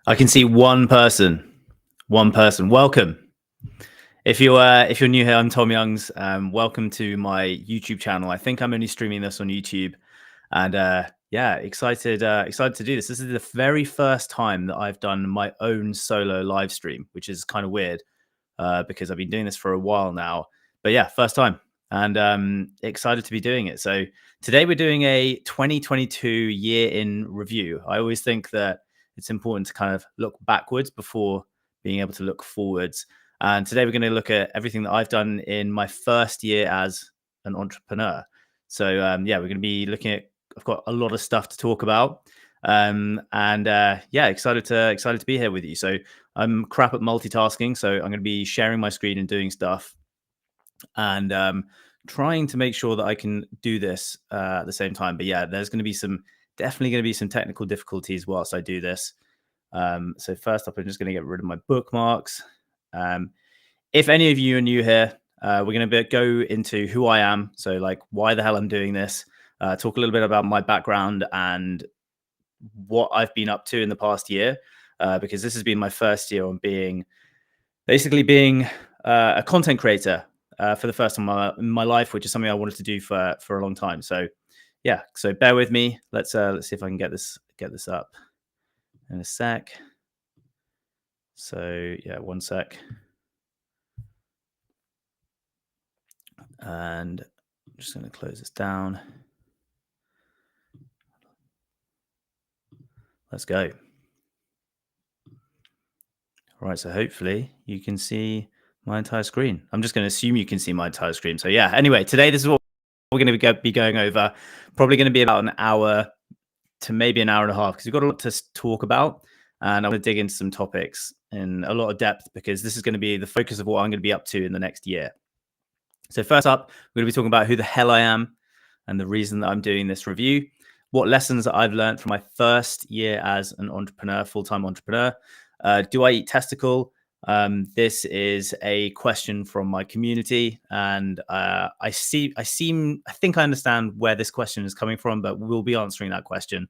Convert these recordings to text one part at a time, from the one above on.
I can see one person. One person. Welcome. If you're new here, I'm Tom Youngs. Welcome to my YouTube channel. I think I'm only streaming this on YouTube, and yeah, excited to do this. This is the very first time that I've done my own solo live stream, which is kind of weird because I've been doing this for a while now. But yeah, first time, and excited to be doing it. So today we're doing a 2022 year in review. I always think that it's important to kind of look backwards before being able to look forwards. And today we're going to look at everything that I've done in my first year as an entrepreneur. So yeah, we're going to be looking at. I've got a lot of stuff to talk about, and yeah, excited to be here with you. So I'm crap at multitasking, so I'm going to be sharing my screen and doing stuff, and trying to make sure that I can do this at the same time. But yeah, there's going to be definitely going to be some technical difficulties whilst I do this. So first up, I'm just going to get rid of my bookmarks. If any of you are new here, we're going to go into who I am. So like why the hell I'm doing this, talk a little bit about my background and what I've been up to in the past year, because this has been my first year on being a content creator for the first time in my life, which is something I wanted to do for a long time. So yeah, so bear with me. Let's see if I can get this up in a sec. So yeah, one sec. And I'm just going to close this down. Let's go. All right, so hopefully you can see my entire screen. I'm just going to assume you can see my entire screen. So yeah, anyway, today this is what we're going to be going over. Probably going to be about an hour to maybe an hour and a half because we've got a lot to talk about. And I'm going to dig into some topics in a lot of depth because this is going to be the focus of what I'm going to be up to in the next year. So first up, we're going to be talking about who the hell I am and the reason that I'm doing this review, what lessons that I've learned from my first year as an entrepreneur, full-time entrepreneur. Do I eat testicle? This is a question from my community, and I think I understand where this question is coming from, but we'll be answering that question.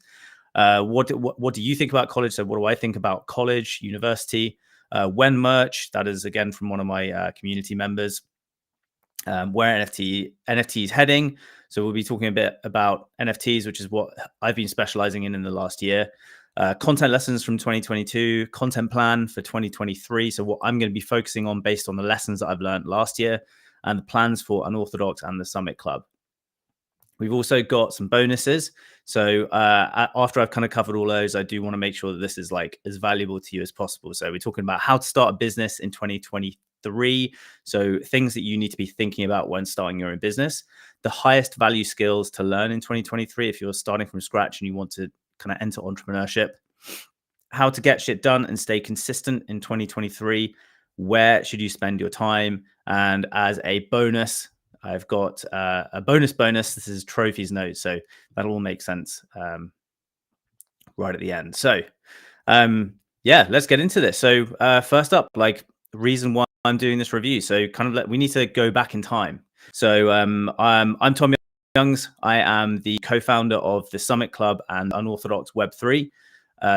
What do you think about college? So what do I think about college, university? When merch? That is again from one of my community members. Where NFT is heading. So we'll be talking a bit about NFTs, which is what I've been specializing in the last year. Content lessons from 2022, content plan for 2023. So what I'm going to be focusing on based on the lessons that I've learned last year and the plans for Unorthodox and the Summit Club. We've also got some bonuses. So after I've kind of covered all those, I do want to make sure that this is like as valuable to you as possible. So we're talking about how to start a business in 2023. So things that you need to be thinking about when starting your own business, the highest value skills to learn in 2023 if you're starting from scratch and you want to kind of enter entrepreneurship, how to get shit done and stay consistent in 2023. Where should you spend your time? And as a bonus, I've got a bonus. This is trophies notes. So that'll all make sense right at the end. So yeah, let's get into this. So first up, like the reason why I'm doing this review. So kind of we need to go back in time. So I'm Tom Youngs. I am the co-founder of the Summit Club and Unorthodox Web3.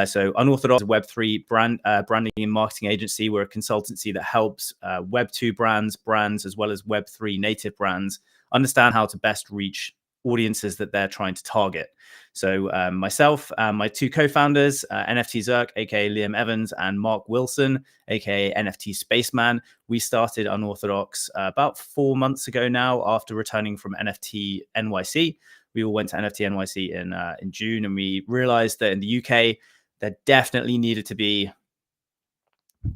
So Unorthodox Web3 branding and marketing agency. We're a consultancy that helps Web2 brands as well as Web3 native brands understand how to best reach audiences that they're trying to target. So myself and my two co-founders, NFT Zerk, aka Liam Evans, and Mark Wilson, aka NFT Spaceman, we started Unorthodox about 4 months ago now after returning from NFT NYC. We all went to NFT NYC in June, and we realized that in the UK, there definitely needed to be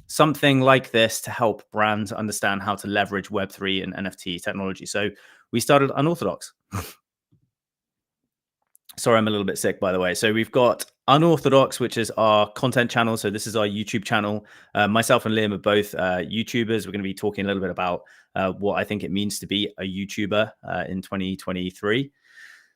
something like this to help brands understand how to leverage Web3 and NFT technology. So we started Unorthodox. Sorry, I'm a little bit sick, by the way. So we've got Unorthodox, which is our content channel. So this is our YouTube channel. Myself and Liam are both YouTubers. We're going to be talking a little bit about what I think it means to be a YouTuber in 2023.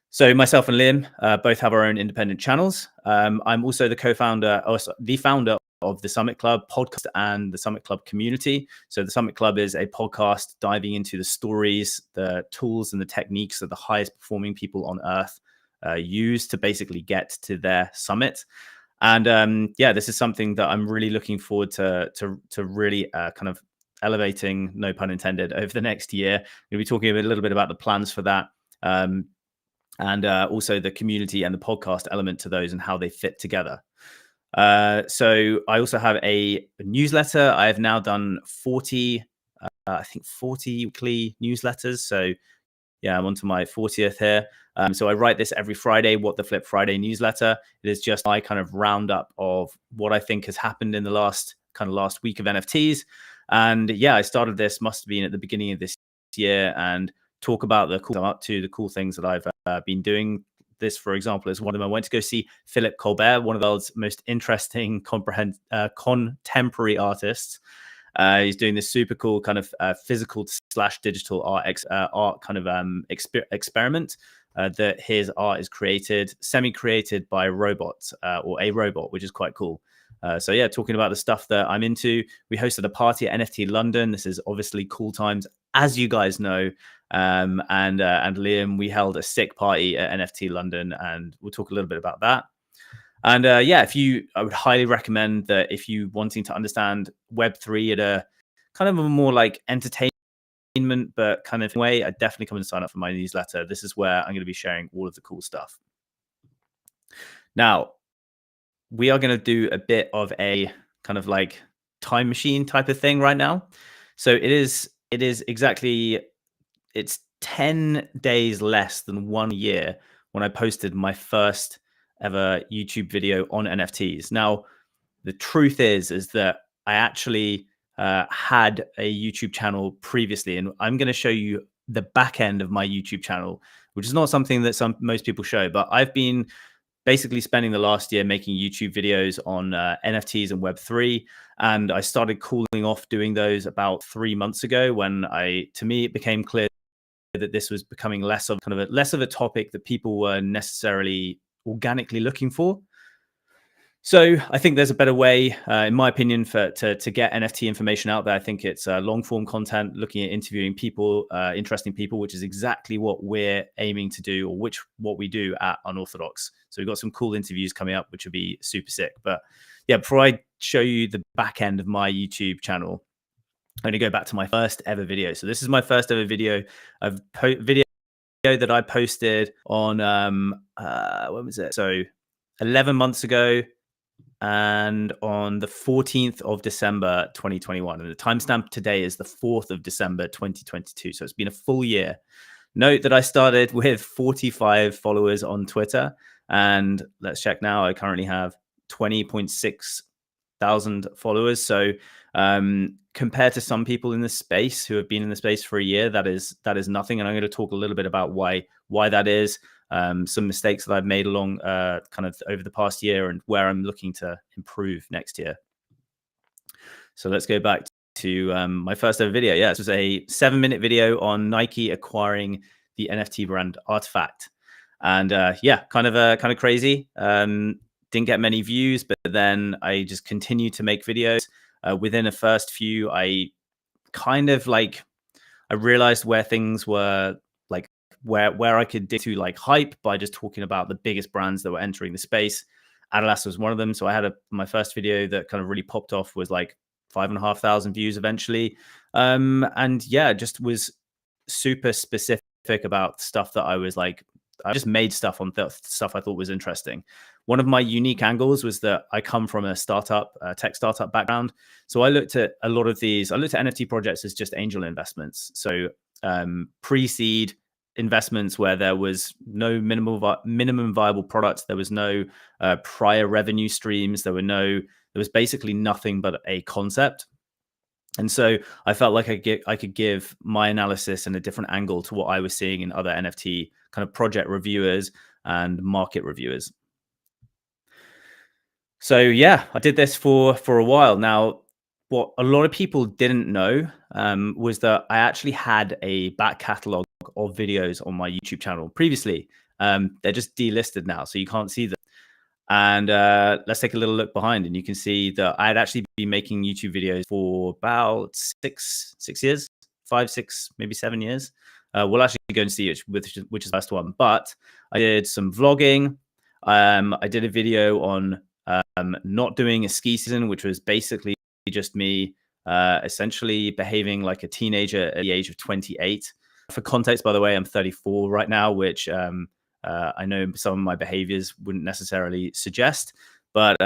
So myself and Liam both have our own independent channels. I'm also the founder of the Summit Club podcast and the Summit Club community. So the Summit Club is a podcast diving into the stories, the tools, and the techniques of the highest performing people on earth use to basically get to their summit. And yeah, this is something that I'm really looking forward to really kind of elevating, no pun intended, over the next year. We'll be talking a little bit about the plans for that. And also the community and the podcast element to those and how they fit together. So I also have a newsletter. I have now done 40, I think 40 weekly newsletters. So yeah, I'm on to my 40th here. So I write this every Friday, What the Flip Friday newsletter. It is just my kind of roundup of what I think has happened in the last week of NFTs. And yeah, I started this, must have been at the beginning of this year, and talk about the cool I'm up to, the cool things that I've been doing. This, for example, is one of them. I went to go see Philip Colbert, one of the world's most interesting contemporary artists. He's doing this super cool kind of physical / digital art kind of experiment that his art is semi-created by robots or a robot, which is quite cool. So yeah, talking about the stuff that I'm into. We hosted a party at NFT London. This is obviously cool times, as you guys know. And Liam, we held a sick party at NFT London, and we'll talk a little bit about that. And yeah, I would highly recommend that if you wanting to understand Web3 at a kind of a more like entertainment, but kind of way, I definitely come and sign up for my newsletter. This is where I'm going to be sharing all of the cool stuff. Now, we are going to do a bit of a kind of like time machine type of thing right now. So it is exactly, it's 10 days less than 1 year when I posted my first ever YouTube video on NFTs. Now, the truth is that I actually had a YouTube channel previously, and I'm going to show you the back end of my YouTube channel, which is not something that most people show, but I've been basically spending the last year making YouTube videos on NFTs and Web3. And I started cooling off doing those about 3 months ago when to me, it became clear that this was becoming less of a topic that people were necessarily organically looking for. So I think there's a better way, in my opinion, to get NFT information out there. I think it's long form content, looking at interviewing people, interesting people, which is exactly what we're aiming to do, or what we do at Unorthodox. So we've got some cool interviews coming up, which will be super sick. But yeah, before I show you the back end of my YouTube channel, I'm going to go back to my first ever video. So this is my first ever video that I posted on when was it? So 11 months ago, and on the 14th of December 2021. And the timestamp today is the 4th of December 2022. So it's been a full year. Note that I started with 45 followers on Twitter, and let's check now. I currently have 20.6 thousand followers. So compared to some people in this space who have been in the space for a year, that is nothing. And I'm going to talk a little bit about why that is. Some mistakes that I've made along kind of over the past year, and where I'm looking to improve next year. So let's go back to my first ever video. Yeah, this was a 7-minute video on Nike acquiring the NFT brand Artifact. And yeah, kind of crazy. Didn't get many views, but then I just continued to make videos. Within the first few, I realized where things were, like where I could dig to like hype by just talking about the biggest brands that were entering the space. Adidas was one of them. So I had my first video that kind of really popped off was like 5,500 views eventually. And yeah, just was super specific about stuff that I was like, I just made stuff on stuff I thought was interesting. One of my unique angles was that I come from a tech startup background. So I looked at a lot of these. I looked at NFT projects as just angel investments. So pre-seed investments where there was no minimum viable product. There was no prior revenue streams. There was basically nothing but a concept. And so I felt like I could give my analysis and a different angle to what I was seeing in other NFT kind of project reviewers and market reviewers. So yeah, I did this for a while. Now, what a lot of people didn't know was that I actually had a back catalog of videos on my YouTube channel previously. They're just delisted now, so you can't see them. And let's take a little look behind, and you can see that I had actually been making YouTube videos for about 6 years, 5, 6, maybe 7 years. We'll actually go and see which is the first one. But I did some vlogging. I did a video on not doing a ski season, which was basically just me essentially behaving like a teenager at the age of 28. For context, by the way, I'm 34 right now, which I know some of my behaviors wouldn't necessarily suggest. But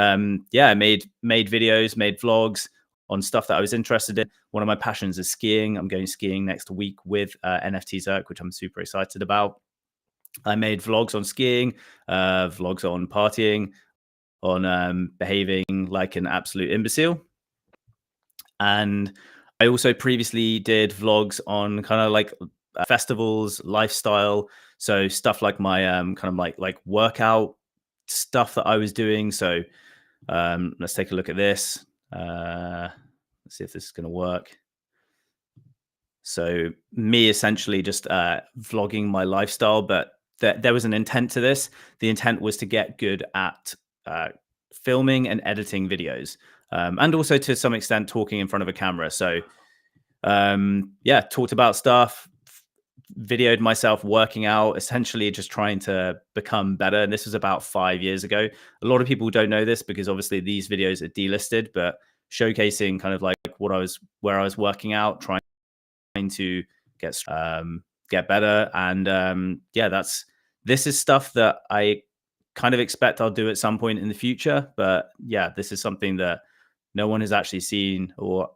yeah, I made videos, made vlogs on stuff that I was interested in. One of my passions is skiing. I'm going skiing next week with NFT Zerk, which I'm super excited about. I made vlogs on skiing, vlogs on partying, on behaving like an absolute imbecile. And I also previously did vlogs on kind of like festivals, lifestyle. So stuff like my kind of like workout stuff that I was doing. So let's take a look at this. Let's see if this is going to work. So me essentially just vlogging my lifestyle, but there was an intent to this. The intent was to get good at filming and editing videos, and also to some extent talking in front of a camera. So yeah, talked about stuff, videoed myself working out, essentially just trying to become better. And this was about 5 years ago. A lot of people don't know this because obviously these videos are delisted, but showcasing kind of like where I was working out, trying to get better. And yeah, this is stuff that I kind of expect I'll do at some point in the future. But yeah, this is something that no one has actually seen, or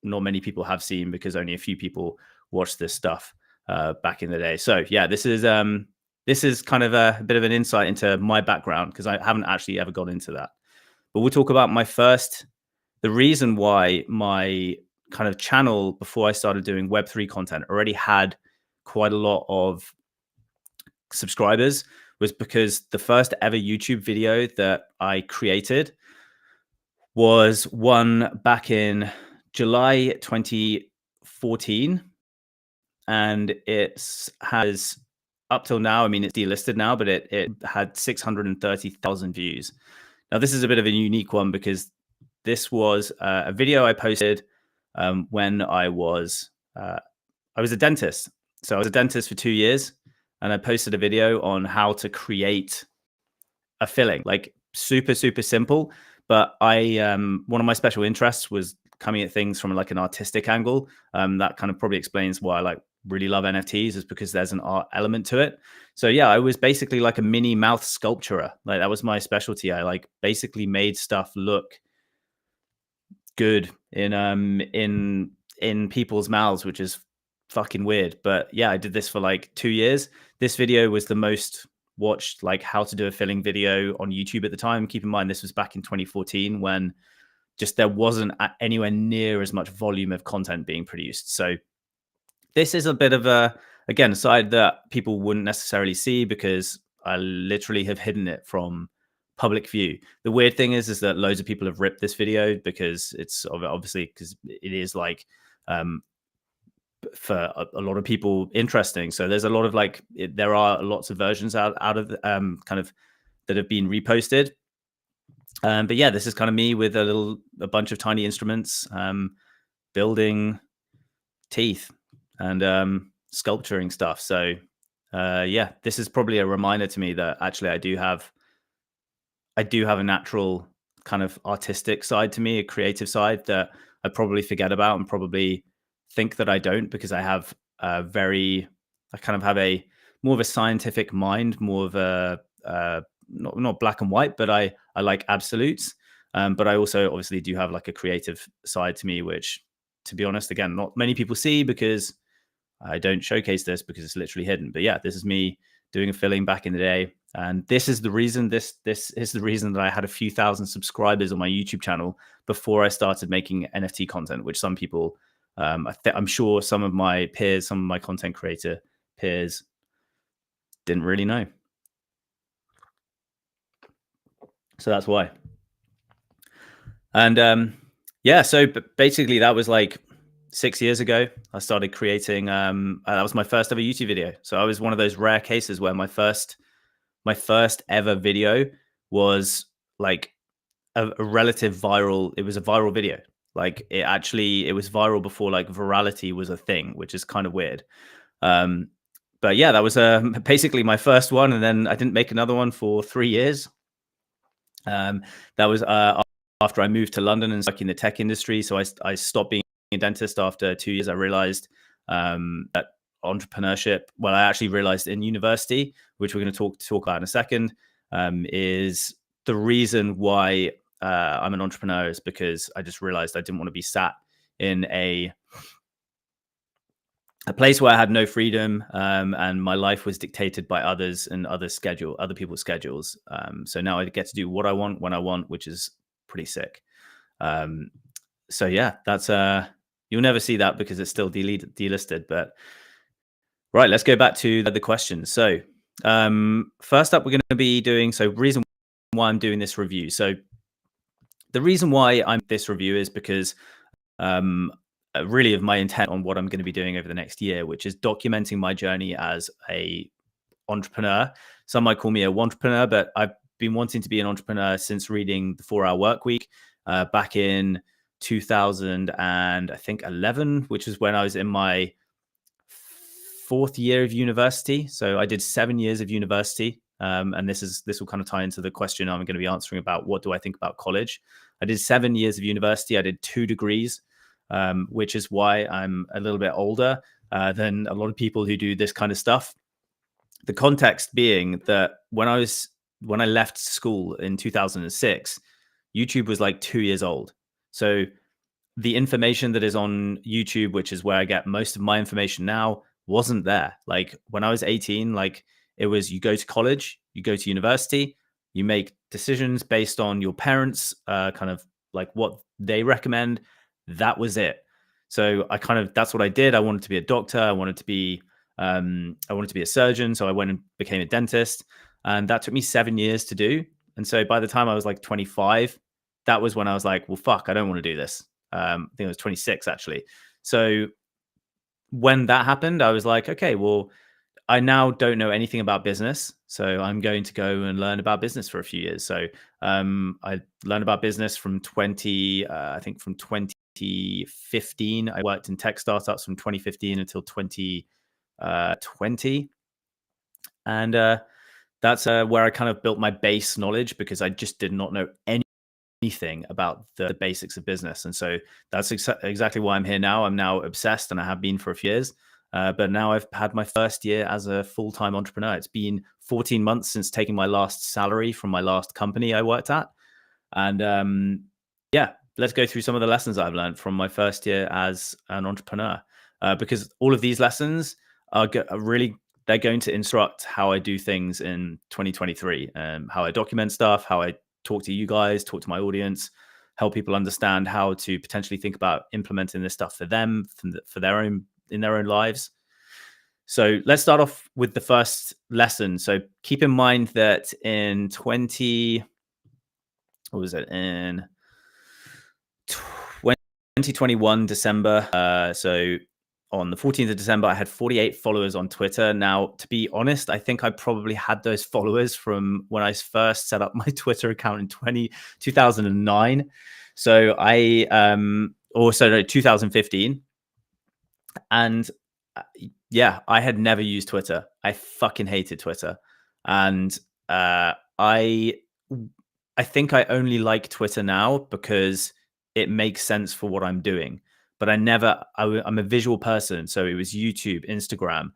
not many people have seen, because only a few people watched this stuff back in the day. So yeah, this is kind of a bit of an insight into my background, because I haven't actually ever got into that. But we'll talk about the reason why my kind of channel before I started doing Web3 content already had quite a lot of subscribers, was because the first ever YouTube video that I created was one back in July 2014. And it has, up till now, I mean, it's delisted now, but it had 630,000 views. Now, this is a bit of a unique one because this was a video I posted when I was a dentist. So I was a dentist for 2 years, and I posted a video on how to create a filling, like super, super simple. But one of my special interests was coming at things from like an artistic angle. That kind of probably explains why I really love NFTs, is because there's an art element to it. So yeah, I was basically like a mini mouth sculpturer. Like that was my specialty. I basically made stuff look good in people's mouths, which is fucking weird. But yeah, I did this for like 2 years. This video was the most watched like how to do a filling video on YouTube at the time. Keep in mind, this was back in 2014 when just there wasn't anywhere near as much volume of content being produced. So this is a bit of a side that people wouldn't necessarily see, because I literally have hidden it from public view. The weird thing is that loads of people have ripped this video, because it's obviously, because it is like for a lot of people interesting. So there's a lot of there are lots of versions out of kind of that have been reposted. But yeah, this is kind of me with a bunch of tiny instruments, building teeth and sculpturing stuff. So yeah, this is probably a reminder to me that actually I do have a natural kind of artistic side to me, a creative side that I probably forget about and probably think that I don't, because I have I kind of have a more of a scientific mind, more of a not black and white, but I like absolutes. But I also obviously do have like a creative side to me, which, to be honest, again, not many people see, because I don't showcase this because it's literally hidden. But yeah, this is me doing a filling back in the day. And this is the reason, this is the reason that I had a few thousand subscribers on my YouTube channel before I started making NFT content, which some people, I'm sure some of my peers, some of my content creator peers didn't really know. So that's why. And yeah, so basically that was like 6 years ago. I started creating, that was my first ever YouTube video. So I was one of those rare cases where my first ever video was like a relative viral. It was a viral video. Like it was viral before like virality was a thing, which is kind of weird. But yeah, that was basically my first one. And then I didn't make another one for 3 years. That was after I moved to London and stuck in the tech industry. So I stopped being a dentist after 2 years. I realized that entrepreneurship, well, I actually realized in university, which we're going to talk about in a second, is the reason why I'm an entrepreneur is because I just realized I didn't want to be sat in a place where I had no freedom, and my life was dictated by others and other people's schedules. So now I get to do what I want when I want, which is pretty sick. So yeah, that's you'll never see that because it's still delisted. But right, let's go back to the questions. So first up, we're going to be doing reason why I'm doing this review. So the reason why I'm this review is because really of my intent on what I'm going to be doing over the next year, which is documenting my journey as a entrepreneur. Some might call me a wantrepreneur, but I've been wanting to be an entrepreneur since reading The 4 Hour Workweek back in 2011, which was when I was in my 4th year of university. So I did 7 years of university. And this will kind of tie into the question I'm going to be answering about what do I think about college. I did 7 years of university. I did 2 degrees. Which is why I'm a little bit older than a lot of people who do this kind of stuff. The context being that when I left school in 2006, YouTube was like 2 years old. So the information that is on YouTube, which is where I get most of my information now, wasn't there. Like when I was 18, like it was you go to college, you go to university, you make decisions based on your parents, kind of like what they recommend. That was it. So that's what I did. I wanted to be a doctor. I wanted to be a surgeon. So I went and became a dentist, and that took me 7 years to do. And so by the time I was like 25, that was when I was like, well, fuck, I don't want to do this. I think it was 26 actually. So when that happened, I was like, okay, well, I now don't know anything about business. So I'm going to go and learn about business for a few years. So I learned about business from 2015. I worked in tech startups from 2015 until 2020. And that's where I kind of built my base knowledge because I just did not know anything about the basics of business. And so that's exactly why I'm here now. I'm now obsessed, and I have been for a few years. But now I've had my first year as a full-time entrepreneur. It's been 14 months since taking my last salary from my last company I worked at. And yeah, let's go through some of the lessons I've learned from my first year as an entrepreneur. Because all of these lessons are they're going to instruct how I do things in 2023, how I document stuff, how I talk to you guys, talk to my audience, help people understand how to potentially think about implementing this stuff for them, in their own lives. So let's start off with the first lesson. So keep in mind that in 2021 December, so on the 14th of December, I had 48 followers on Twitter. Now, to be honest, I think I probably had those followers from when I first set up my Twitter account in 2009. So 2015. And yeah, I had never used Twitter. I fucking hated Twitter. And I think I only like Twitter now because it makes sense for what I'm doing. But I'm a visual person. So it was YouTube, Instagram.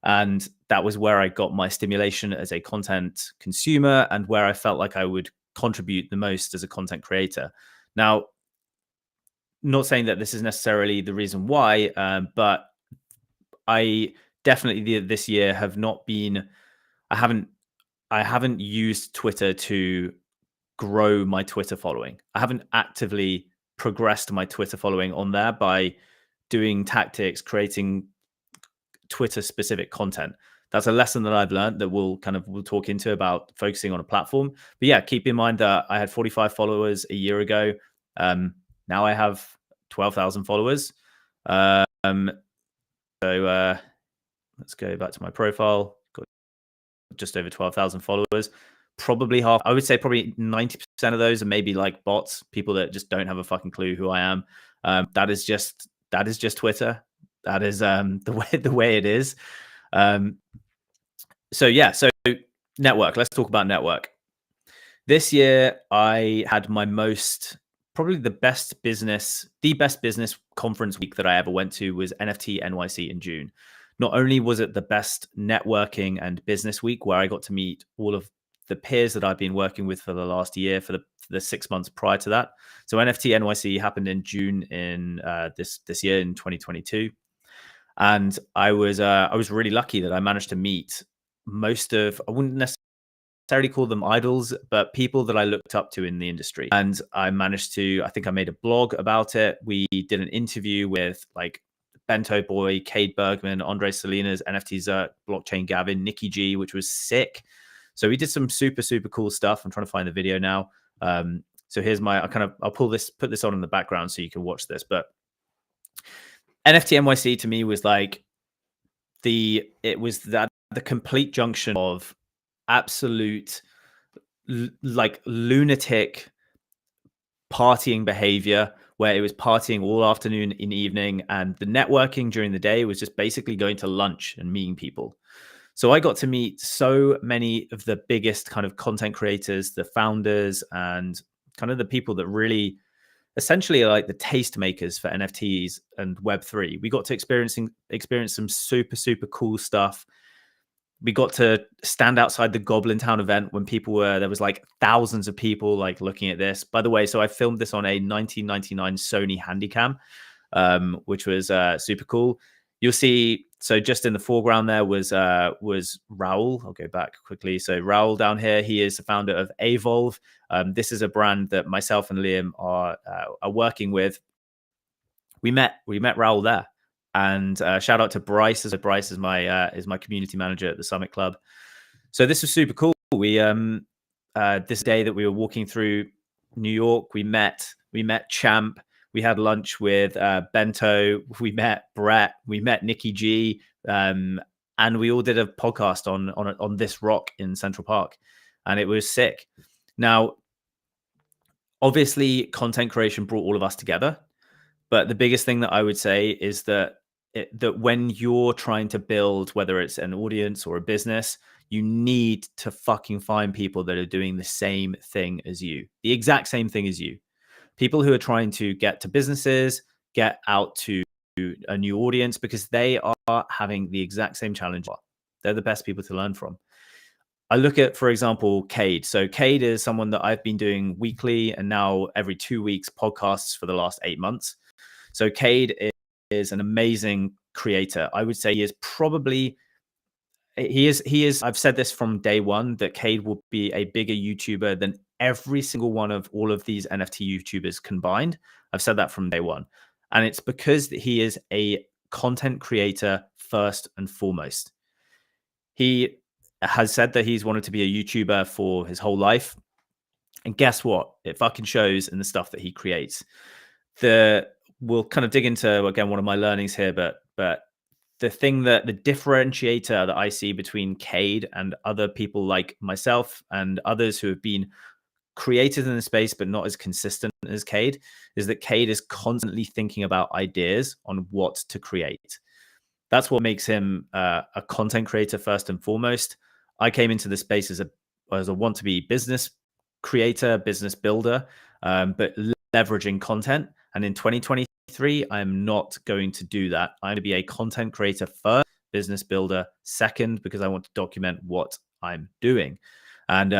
And that was where I got my stimulation as a content consumer and where I felt like I would contribute the most as a content creator. Now, not saying that this is necessarily the reason why, but I definitely this year have not been, I haven't used Twitter to grow my Twitter following. I haven't actively progressed my Twitter following on there by doing tactics, creating Twitter specific content. That's a lesson that I've learned that we'll talk into about focusing on a platform. But yeah, keep in mind that I had 45 followers a year ago. Now I have 12,000 followers. So let's go back to my profile. Got just over 12,000 followers. Probably half, I would say probably 90% of those are maybe like bots, people that just don't have a fucking clue who I am. That is just Twitter. That is the way it is. So yeah, so network. Let's talk about network. This year, I had probably the best business conference week that I ever went to was NFT NYC in June. Not only was it the best networking and business week where I got to meet all of the peers that I've been working with for the last year, for the 6 months prior to that. So NFT NYC happened in June in this year in 2022, and I was really lucky that I managed to meet most of, I wouldn't necessarily call them idols, but people that I looked up to in the industry. And I think I made a blog about it. We did an interview with like Bento Boy, Cade Bergman, Andre Salinas, NFT Zerk, Blockchain Gavin, Nikki G, which was sick. So we did some super, super cool stuff. I'm trying to find the video now. So here's I'll put this on in the background so you can watch this. But NFT NYC to me was like the complete junction of absolute like lunatic partying behavior, where it was partying all afternoon and evening, and the networking during the day was just basically going to lunch and meeting people. So I got to meet so many of the biggest kind of content creators, the founders, and kind of the people that really essentially are like the tastemakers for NFTs and Web3. We got to experience some super, super cool stuff. We got to stand outside the Goblin Town event when there was like thousands of people like looking at this. By the way, so I filmed this on a 1999 Sony Handycam, which was super cool. You'll see, so just in the foreground there was Raul. I'll go back quickly. So Raul down here, he is the founder of Evolve. This is a brand that myself and Liam are working with. We met Raul there. And shout out to Bryce. Bryce is my community manager at the Summit Club. So this was super cool. We this day that we were walking through New York, we met Champ. We had lunch with Bento. We met Brett. We met Nikki G. And we all did a podcast on this rock in Central Park, and it was sick. Now, obviously, content creation brought all of us together. But the biggest thing that I would say is that when you're trying to build, whether it's an audience or a business, you need to fucking find people that are doing the same thing as you, the exact same thing as you. People who are trying to get to businesses, get out to a new audience, because they are having the exact same challenge. They're the best people to learn from. I look at, for example, Cade. So Cade is someone that I've been doing weekly and now every 2 weeks podcasts for the last 8 months. So Cade is an amazing creator. I would say he is. I've said this from day one, that Cade will be a bigger YouTuber than every single one of all of these NFT YouTubers combined. I've said that from day one. And it's because he is a content creator first and foremost. He has said that he's wanted to be a YouTuber for his whole life. And guess what? It fucking shows in the stuff that he creates. We'll kind of dig into, again, one of my learnings here, but the differentiator that I see between Cade and other people like myself and others who have been creators in the space but not as consistent as Cade is that Cade is constantly thinking about ideas on what to create. That's what makes him a content creator first and foremost. I came into the space as a want-to-be business creator, business builder, but leveraging content. And in 2023, I'm not going to do that. I'm going to be a content creator first, business builder second, because I want to document what I'm doing. And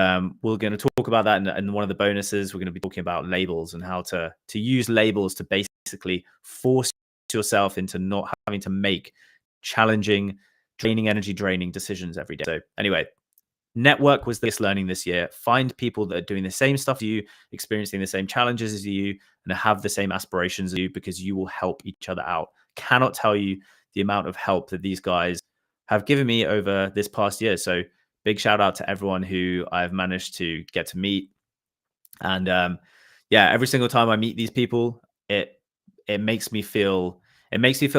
we're going to talk about that in one of the bonuses. We're going to be talking about labels and how to use labels to basically force yourself into not having to make challenging, energy draining decisions every day. So anyway, network was this learning this year. Find people that are doing the same stuff as you, experiencing the same challenges as you, and have the same aspirations as you, because you will help each other out. Cannot tell you the amount of help that these guys have given me over this past year. So big shout out to everyone who I've managed to get to meet. And every single time I meet these people, it makes me feel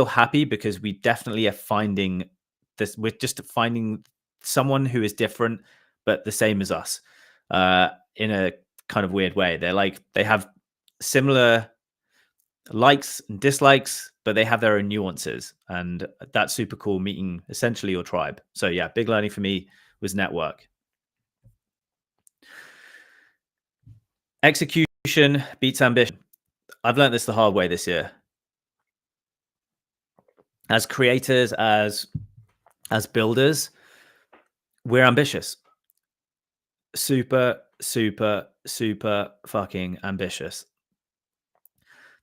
happy, because we definitely are finding this. We're just finding someone who is different but the same as us, in a kind of weird way. They have similar likes and dislikes, but they have their own nuances, and that's super cool, meeting essentially your tribe. So yeah, big learning for me was network. Execution beats ambition. I've learned this the hard way this year. As creators, as builders, we're ambitious. Super, super, super fucking ambitious.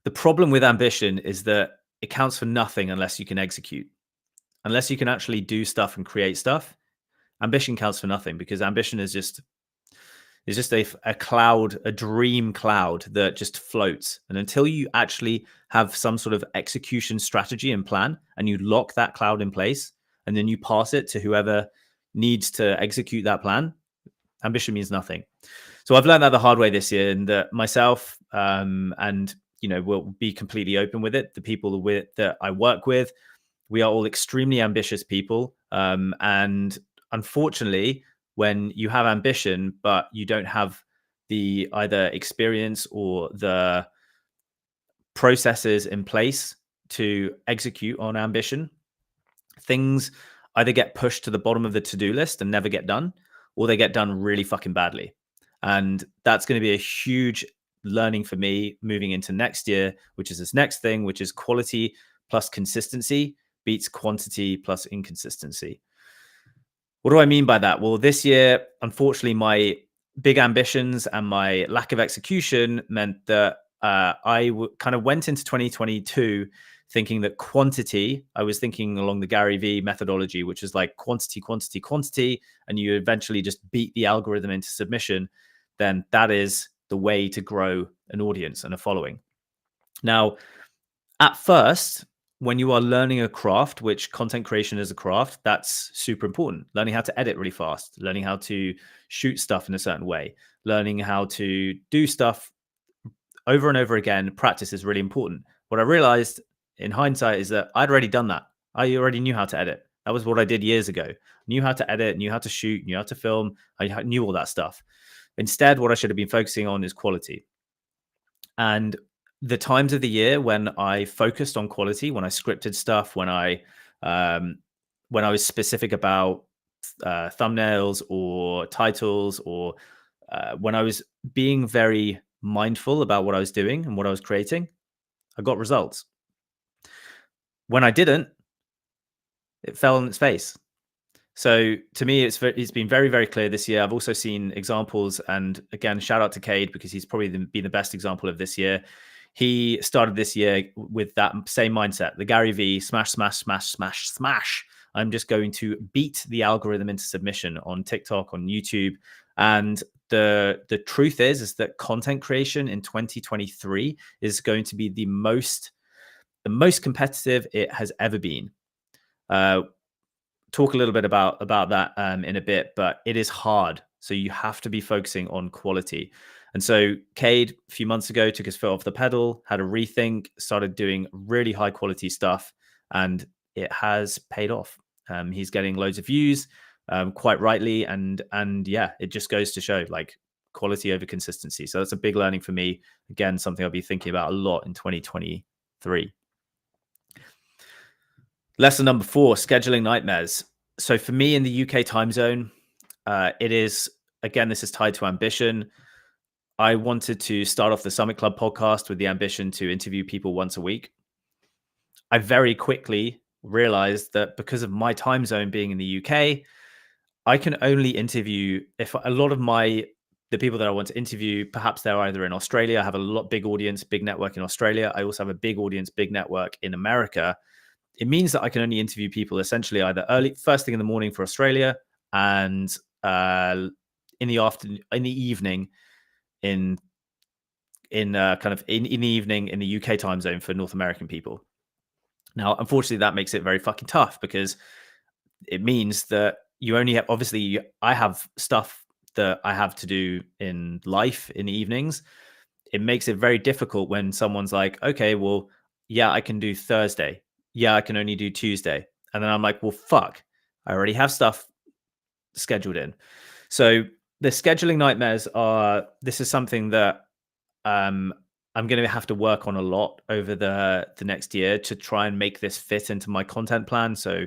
The problem with ambition is that it counts for nothing unless you can execute. Unless you can actually do stuff and create stuff, ambition counts for nothing, because ambition is just a cloud, a dream cloud that just floats. And until you actually have some sort of execution strategy and plan, and you lock that cloud in place, and then you pass it to whoever needs to execute that plan, ambition means nothing. So I've learned that the hard way this year, and that myself, and we'll be completely open with it. The people that I work with, we are all extremely ambitious people, and unfortunately, when you have ambition but you don't have the either experience or the processes in place to execute on ambition, things either get pushed to the bottom of the to-do list and never get done, or they get done really fucking badly. And that's going to be a huge learning for me moving into next year, which is this next thing, which is quality plus consistency beats quantity plus inconsistency. What do I mean by that? Well, this year, unfortunately, my big ambitions and my lack of execution meant that I kind of went into 2022 thinking that quantity, I was thinking along the Gary Vee methodology, which is like quantity, quantity, quantity, and you eventually just beat the algorithm into submission, then that is the way to grow an audience and a following. Now, at first, when you are learning a craft, which content creation is a craft, that's super important. Learning how to edit really fast, learning how to shoot stuff in a certain way, learning how to do stuff over and over again, practice is really important. What I realized in hindsight is that I'd already done that. I already knew how to edit. That was what I did years ago. Knew how to edit, knew how to shoot, knew how to film. I knew all that stuff. Instead, what I should have been focusing on is quality. And the times of the year when I focused on quality, when I scripted stuff, when I was specific about thumbnails or titles, or when I was being very mindful about what I was doing and what I was creating, I got results. When I didn't, it fell on its face. So to me, it's been very, very clear this year. I've also seen examples, and again, shout out to Cade, because he's probably been the best example of this year. He started this year with that same mindset, the Gary Vee smash, smash, smash, smash, smash. I'm just going to beat the algorithm into submission on TikTok, on YouTube. And the truth is that content creation in 2023 is going to be the most competitive it has ever been. Talk a little bit about that in a bit, but it is hard. So you have to be focusing on quality. And so Cade, a few months ago, took his foot off the pedal, had a rethink, started doing really high quality stuff, and it has paid off. He's getting loads of views, quite rightly. And yeah, it just goes to show, like, quality over consistency. So that's a big learning for me. Again, something I'll be thinking about a lot in 2023. Lesson number 4, scheduling nightmares. So for me in the UK time zone, it is, again, this is tied to ambition. I wanted to start off the Summit Club podcast with the ambition to interview people once a week. I very quickly realized that because of my time zone being in the UK, I can only interview if a lot of the people that I want to interview, perhaps they're either in Australia. I have a big audience, big network in Australia. I also have a big audience, big network in America. It means that I can only interview people essentially either first thing in the morning for Australia, and in the afternoon, in the evening, in the evening in the UK time zone for North American people. Now, unfortunately, that makes it very fucking tough, because it means that you only have, obviously, I have stuff that I have to do in life in the evenings. It makes it very difficult when someone's like, okay, well, yeah, I can do Thursday. Yeah, I can only do Tuesday. And then I'm like, well, fuck, I already have stuff scheduled in. So the scheduling nightmares this is something that I'm going to have to work on a lot over the next year to try and make this fit into my content plan. So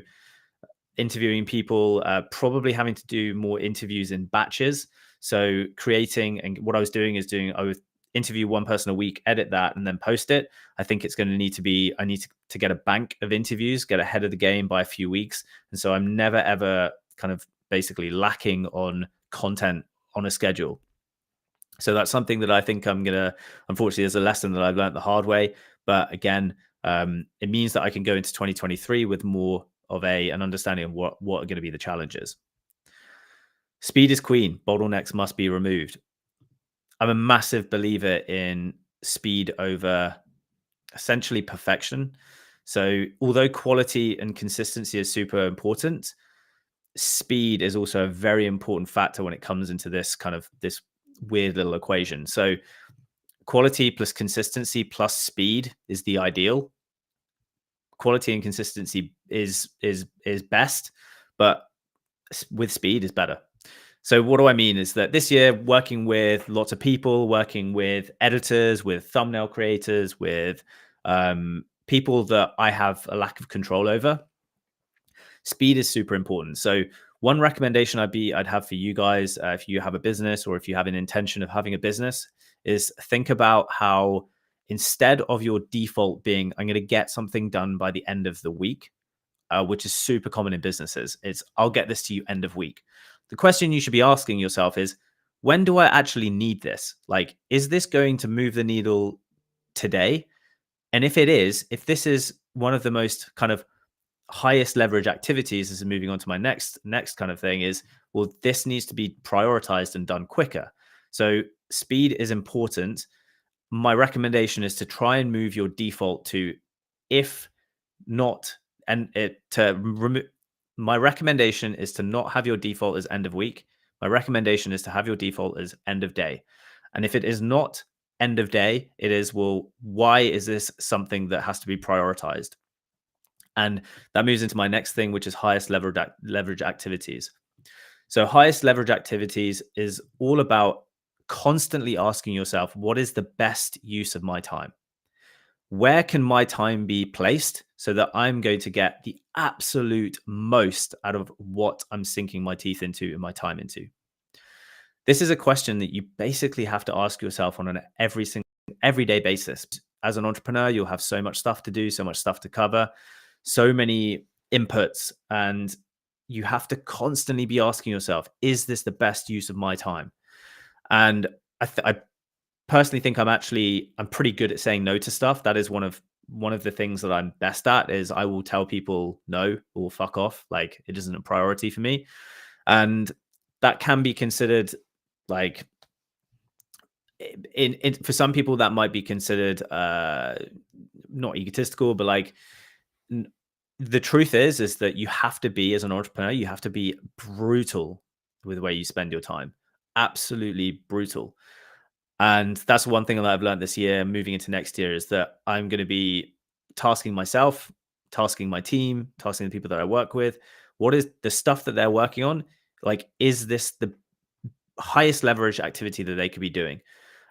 interviewing people, probably having to do more interviews in batches. So creating, and what I was doing is I would interview one person a week, edit that, and then post it. I think it's going to need to be, I need to get a bank of interviews, get ahead of the game by a few weeks. And so I'm never, ever kind of basically lacking on content on a schedule. So that's something that I think I'm going to, unfortunately, there's a lesson that I've learned the hard way. But again, it means that I can go into 2023 with more of an understanding of what are going to be the challenges. Speed is queen. Bottlenecks must be removed. I'm a massive believer in speed over essentially perfection. So although quality and consistency is super important, speed is also a very important factor when it comes into this kind of this weird little equation. So quality plus consistency plus speed is the ideal. Quality and consistency is best, but with speed is better. So what do I mean is that this year, working with lots of people, working with editors, with thumbnail creators, with people that I have a lack of control over, speed is super important. So one recommendation I'd have for you guys, if you have a business or if you have an intention of having a business, is think about how instead of your default being, I'm going to get something done by the end of the week, which is super common in businesses, it's I'll get this to you end of week. The question you should be asking yourself is, when do I actually need this? Like, is this going to move the needle today? And if it is, if this is one of the most kind of highest leverage activities, as moving on to my next kind of thing, is, well, this needs to be prioritized and done quicker. So speed is important. My recommendation is to try and move your default to, if not, and it to remove. My recommendation is to not have your default as end of week. My recommendation is to have your default as end of day. And if it is not end of day, it is, well, why is this something that has to be prioritized? And that moves into my next thing, which is highest leverage activities. So highest leverage activities is all about constantly asking yourself, what is the best use of my time? Where can my time be placed so that I'm going to get the absolute most out of what I'm sinking my teeth into and my time into? This is a question that you basically have to ask yourself on an everyday basis. As an entrepreneur, you'll have so much stuff to do, so much stuff to cover, so many inputs, and you have to constantly be asking yourself, is this the best use of my time? And I personally think I'm pretty good at saying no to stuff. That is one of the things that I'm best at, is I will tell people no or fuck off. Like, it isn't a priority for me. And that can be considered, like, in for some people that might be considered not egotistical, but like, the truth is that you have to be, as an entrepreneur, you have to be brutal with the way you spend your time. Absolutely brutal. And that's one thing that I've learned this year, moving into next year, is that I'm going to be tasking myself, tasking my team, tasking the people that I work with. What is the stuff that they're working on? Like, is this the highest leverage activity that they could be doing?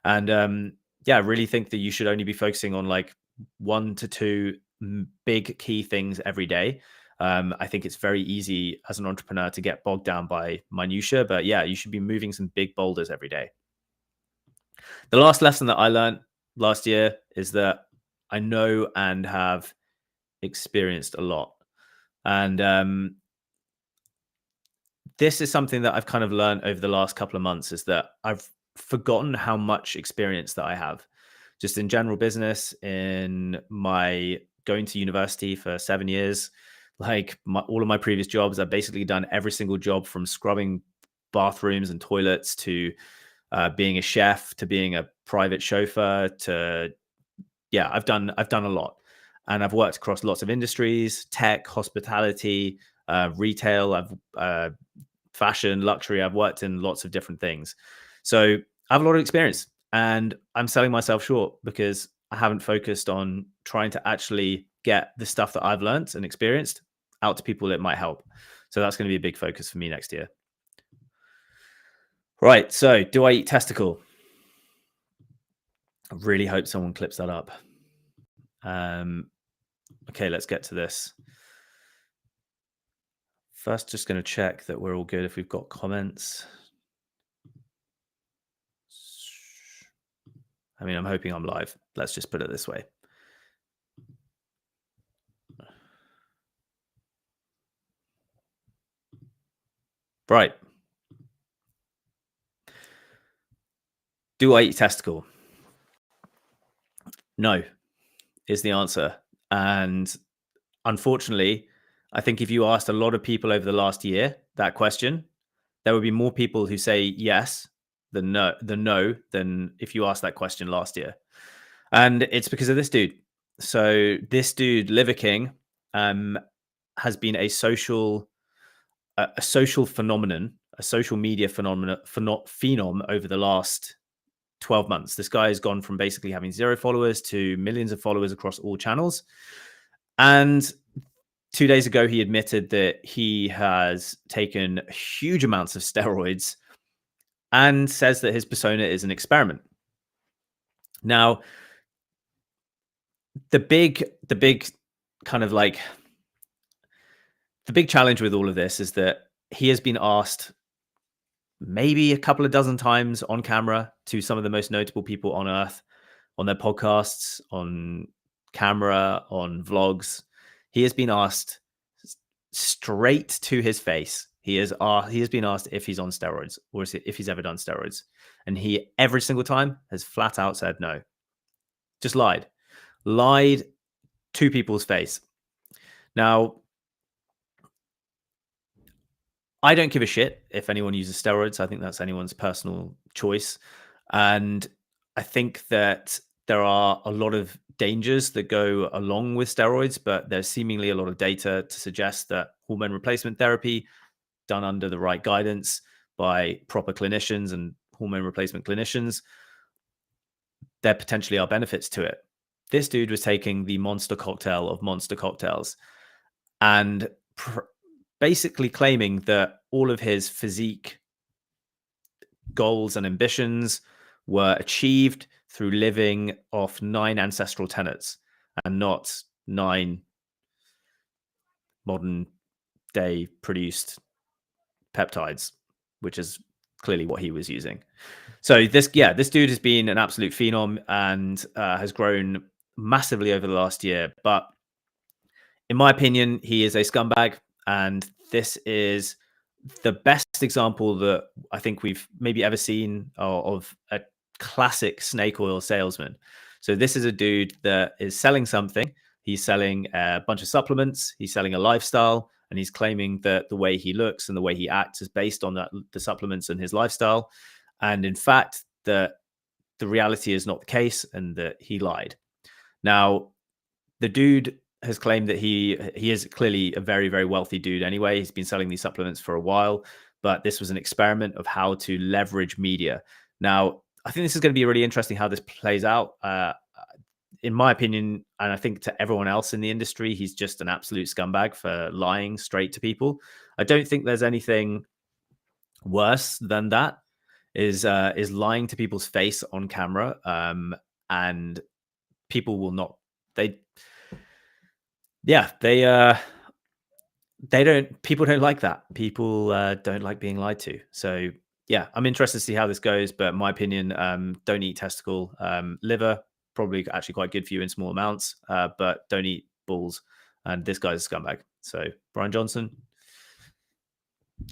And yeah, I really think that you should only be focusing on like 1 to 2 big key things every day. I think it's very easy as an entrepreneur to get bogged down by minutia, but yeah, you should be moving some big boulders every day. The last lesson that I learned last year is that I know and have experienced a lot. And this is something that I've kind of learned over the last couple of months, is that I've forgotten how much experience that I have just in general business, in my going to university for 7 years. Like, all of my previous jobs, I've basically done every single job, from scrubbing bathrooms and toilets to being a chef, to being a private chauffeur, to, yeah, I've done a lot. And I've worked across lots of industries: tech, hospitality, retail, fashion, luxury. I've worked in lots of different things. So I have a lot of experience, and I'm selling myself short because I haven't focused on trying to actually get the stuff that I've learned and experienced out to people that might help. So that's going to be a big focus for me next year. Right. So, do I eat testicle? I really hope someone clips that up. Okay, let's get to this. First, just going to check that we're all good if we've got comments. I mean, I'm hoping I'm live. Let's just put it this way. Right. Do I eat testicle? No, is the answer. And unfortunately, I think if you asked a lot of people over the last year that question, there would be more people who say yes than if you asked that question last year. And it's because of this dude. So this dude, Liver King, has been a social phenomenon, a social media phenom over the last 12 months. This guy has gone from basically having 0 followers to millions of followers across all channels. And 2 days ago, he admitted that he has taken huge amounts of steroids and says that his persona is an experiment. Now, the big kind of like the big challenge with all of this is that he has been asked maybe a couple of dozen times on camera to some of the most notable people on earth, on their podcasts, on camera, on vlogs. He has been asked straight to his face. He has been asked if he's on steroids or if he's ever done steroids. And he every single time has flat out said no. Just lied to people's face. Now, I don't give a shit if anyone uses steroids. I think that's anyone's personal choice. And I think that there are a lot of dangers that go along with steroids, but there's seemingly a lot of data to suggest that hormone replacement therapy done under the right guidance by proper clinicians and hormone replacement clinicians, there potentially are benefits to it. This dude was taking the monster cocktail of monster cocktails and basically claiming that all of his physique goals and ambitions were achieved through living off 9 ancestral tenets and not 9 modern day produced peptides, which is clearly what he was using. So this dude has been an absolute phenom and has grown massively over the last year. But in my opinion, he is a scumbag. And this is the best example that I think we've maybe ever seen of a classic snake oil salesman. So this is a dude that is selling something. He's selling a bunch of supplements. He's selling a lifestyle. And he's claiming that the way he looks and the way he acts is based on the supplements and his lifestyle. And in fact, the reality is not the case and that he lied. Now, the dude has claimed that he is clearly a very, very wealthy dude anyway. He's been selling these supplements for a while, but this was an experiment of how to leverage media. Now, I think this is going to be really interesting how this plays out. In my opinion, and I think to everyone else in the industry, he's just an absolute scumbag for lying straight to people. I don't think there's anything worse than that, is lying to people's face on camera. And people will not, people don't like that. People don't like being lied to. So yeah, I'm interested to see how this goes, but my opinion, don't eat testicle. Liver, probably actually quite good for you in small amounts, but don't eat balls. And this guy's a scumbag. So Brian Johnson,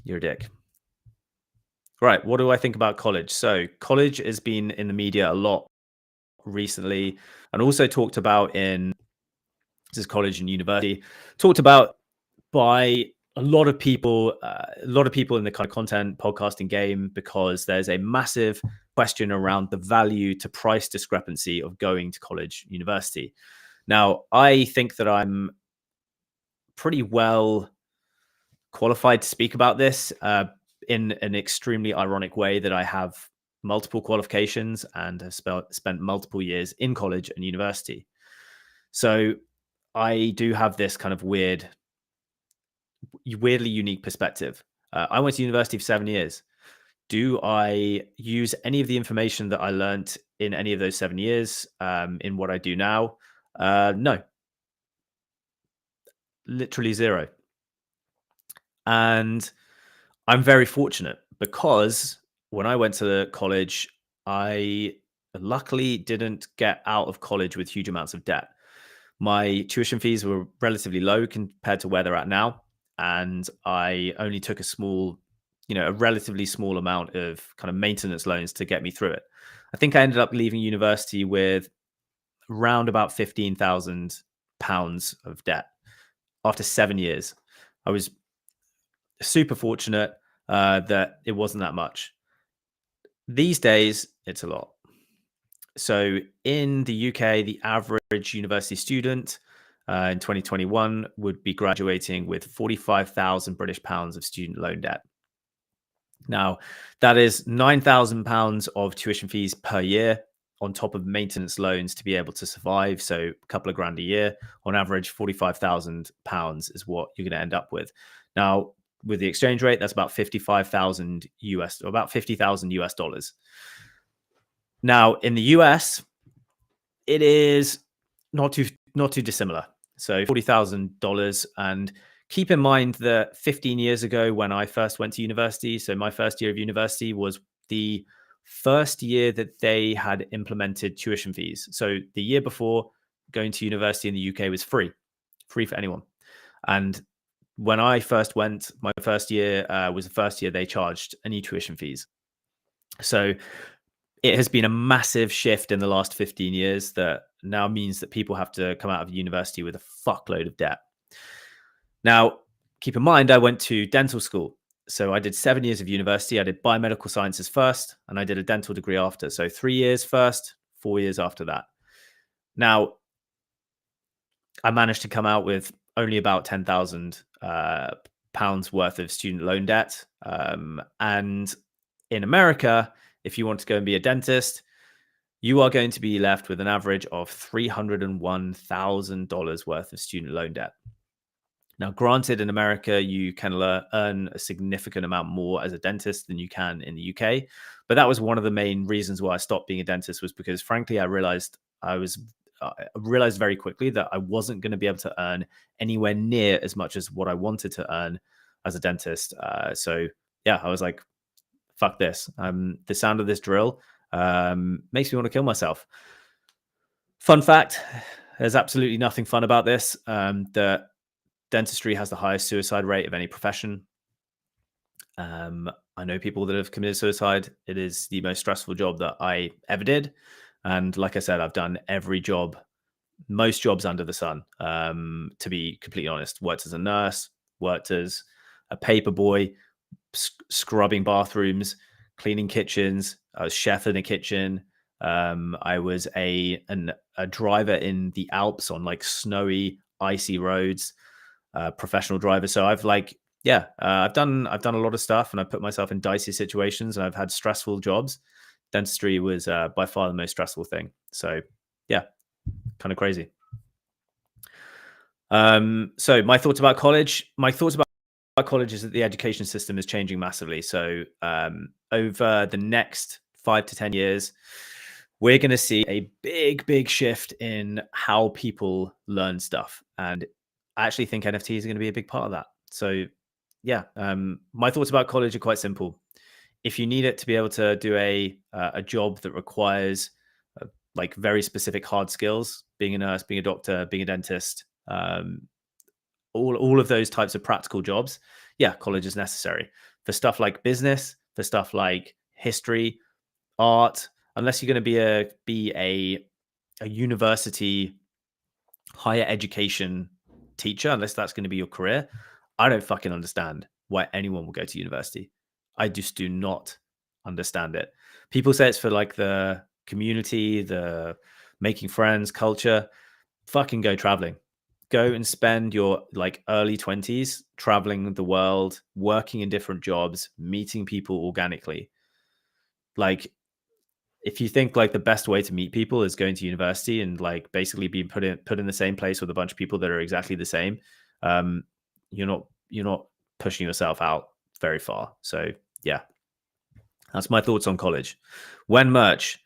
you're a dick. Right, what do I think about college? So college has been in the media a lot recently and also talked about in this is college and university, talked about by a lot of people in the kind of content podcasting game, because there's a massive question around the value to price discrepancy of going to college, university. Now, I think that I'm pretty well qualified to speak about this in an extremely ironic way that I have multiple qualifications and have spent multiple years in college and university. So I do have this kind of weirdly unique perspective. I went to university for 7 years. Do I use any of the information that I learned in any of those 7 years in what I do now? No, literally zero. And I'm very fortunate because when I went to college, I luckily didn't get out of college with huge amounts of debt. My tuition fees were relatively low compared to where they're at now. And I only took a relatively small amount of kind of maintenance loans to get me through it. I think I ended up leaving university with around about £15,000 of debt after 7 years. I was super fortunate that it wasn't that much. These days, it's a lot. So in the UK, the average university student in 2021 would be graduating with 45,000 British pounds of student loan debt. Now, that is £9,000 of tuition fees per year on top of maintenance loans to be able to survive. So a couple of grand a year. On average, £45,000 is what you're going to end up with. Now, with the exchange rate, that's about 55,000 US, or about 50,000 US dollars. Now, in the US, it is not too dissimilar. So $40,000. And keep in mind that 15 years ago, when I first went to university, so my first year of university was the first year that they had implemented tuition fees. So the year before, going to university in the UK was free for anyone. And when I first went, my first year was the first year they charged any tuition fees. So it has been a massive shift in the last 15 years that now means that people have to come out of university with a fuckload of debt. Now, keep in mind, I went to dental school. So I did 7 years of university. I did biomedical sciences first, and I did a dental degree after. So 3 years first, 4 years after that. Now, I managed to come out with only about £10,000 worth of student loan debt. And in America, if you want to go and be a dentist, you are going to be left with an average of $301,000 worth of student loan debt. Now, granted, in America, you can earn a significant amount more as a dentist than you can in the UK. But that was one of the main reasons why I stopped being a dentist, was because, frankly, I realized very quickly that I wasn't going to be able to earn anywhere near as much as what I wanted to earn as a dentist. So yeah, I was like, fuck this. The sound of this drill makes me want to kill myself. Fun fact, there's absolutely nothing fun about this. That dentistry has the highest suicide rate of any profession. I know people that have committed suicide. It is the most stressful job that I ever did. And like I said, I've done every job, most jobs under the sun, to be completely honest. Worked as a nurse, worked as a paper boy, scrubbing bathrooms, cleaning kitchens. I was chef in a kitchen. I was a driver in the Alps on like snowy, icy roads, professional driver. So I've done a lot of stuff, and I've put myself in dicey situations, and I've had stressful jobs. Dentistry was by far the most stressful thing. So yeah, kind of crazy. So my thoughts about college. My thoughts about college is that the education system is changing massively. So over the next 5 to 10 years, we're going to see a big shift in how people learn stuff. And I actually think NFTs are going to be a big part of that. So yeah, my thoughts about college are quite simple. If you need it to be able to do a job that requires like very specific hard skills, being a nurse, being a doctor, being a dentist, all of those types of practical jobs, yeah, college is necessary. For stuff like business, for stuff like history, art, unless you're going to be a university higher education teacher, unless that's going to be your career, I don't fucking understand why anyone will go to university. I just do not understand it. People say it's for like the community, the making friends, culture. Fucking go traveling. Go and spend your like early 20s traveling the world, working in different jobs, meeting people organically. Like, if you think like the best way to meet people is going to university and like basically being put in the same place with a bunch of people that are exactly the same, you're not pushing yourself out very far. So yeah, that's my thoughts on college. When merch,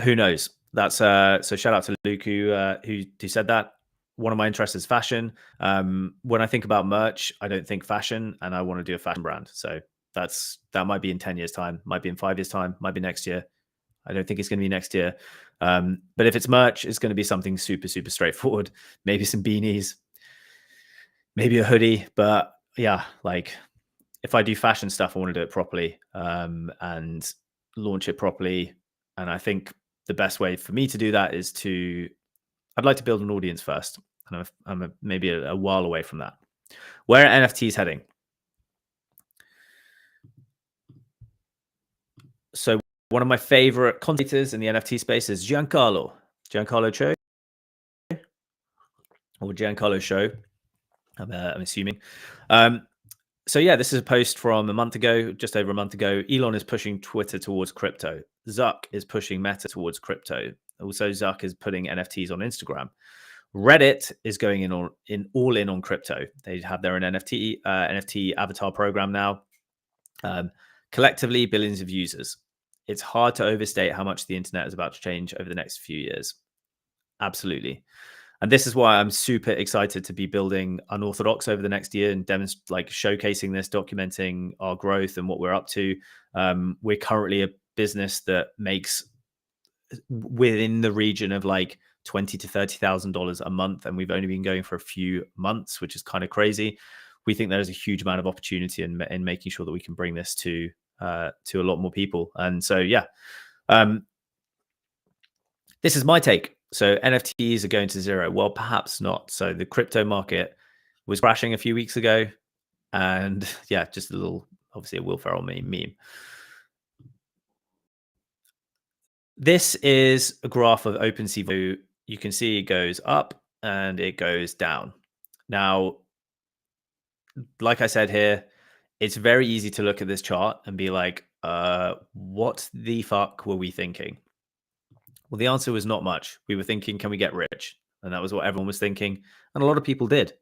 who knows? That's so shout out to Luke who said that. One of my interests is fashion. When I think about merch, I don't think fashion, and I want to do a fashion brand. So that might be in 10 years time, might be in 5 years time, might be next year. I don't think it's going to be next year. But if it's merch, it's going to be something super, super straightforward. Maybe some beanies, maybe a hoodie. But yeah, like if I do fashion stuff, I want to do it properly and launch it properly. And I think the best way for me to do that is I'd like to build an audience first. And I'm maybe a while away from that. Where are NFTs heading? So one of my favorite commentators in the NFT space is Giancarlo Cho, or Giancarlo Show. I'm assuming. So yeah, this is a post from a month ago, just over a month ago. Elon is pushing Twitter towards crypto. Zuck is pushing Meta towards crypto. Also, Zuck is putting NFTs on Instagram. Reddit is going all in on crypto. They have their own NFT avatar program now. Collectively, billions of users. It's hard to overstate how much the internet is about to change over the next few years. Absolutely. And this is why I'm super excited to be building Unorthodox over the next year and showcasing this, documenting our growth and what we're up to. We're currently a business that makes within the region of like $20,000 to $30,000 a month, and we've only been going for a few months, which is kind of crazy. We think there's a huge amount of opportunity in making sure that we can bring this to a lot more people. And so, yeah, this is my take. So NFTs are going to zero. Well, perhaps not. So the crypto market was crashing a few weeks ago, and yeah, just obviously a Will Ferrell meme. This is a graph of OpenSea. You can see it goes up and it goes down. Now, like I said here, it's very easy to look at this chart and be like, what the fuck were we thinking? Well, the answer was not much. We were thinking, can we get rich? And that was what everyone was thinking. And a lot of people did.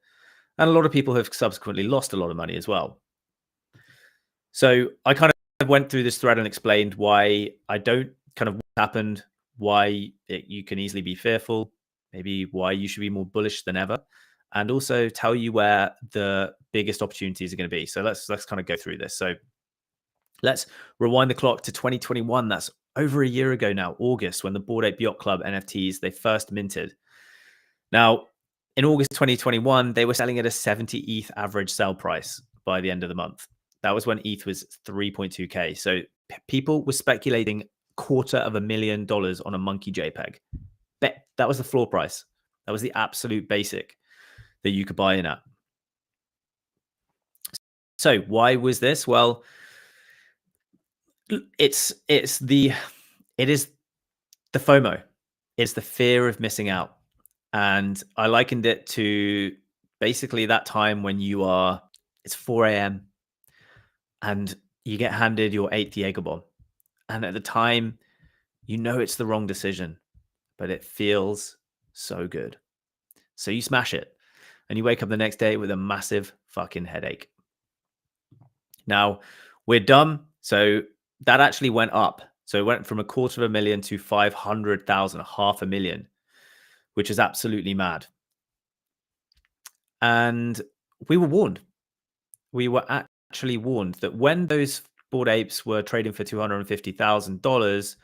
And a lot of people have subsequently lost a lot of money as well. So I kind of went through this thread and explained why I don't kind of what happened, why you can easily be fearful, maybe why you should be more bullish than ever, and also tell you where the biggest opportunities are going to be. So let's kind of go through this. So let's rewind the clock to 2021. That's over a year ago now, August, when the Bored Ape Yacht Club NFTs, they first minted. Now, in August 2021, they were selling at a 70 ETH average sell price by the end of the month. That was when ETH was 3.2K. So people were speculating $250,000 on a monkey JPEG. That was the floor price. That was the absolute basic that you could buy in at. So why was this? Well, it is the FOMO. It's the fear of missing out. And I likened it to basically that time when it's 4 a.m. and you get handed your 8th Jaeger bomb. And at the time, you know it's the wrong decision, but it feels so good. So you smash it and you wake up the next day with a massive fucking headache. Now, we're dumb. So that actually went up. So it went from $250,000 to 500,000, $500,000, which is absolutely mad. And we were warned. We were actually warned that when those Bored Apes were trading for $250,000,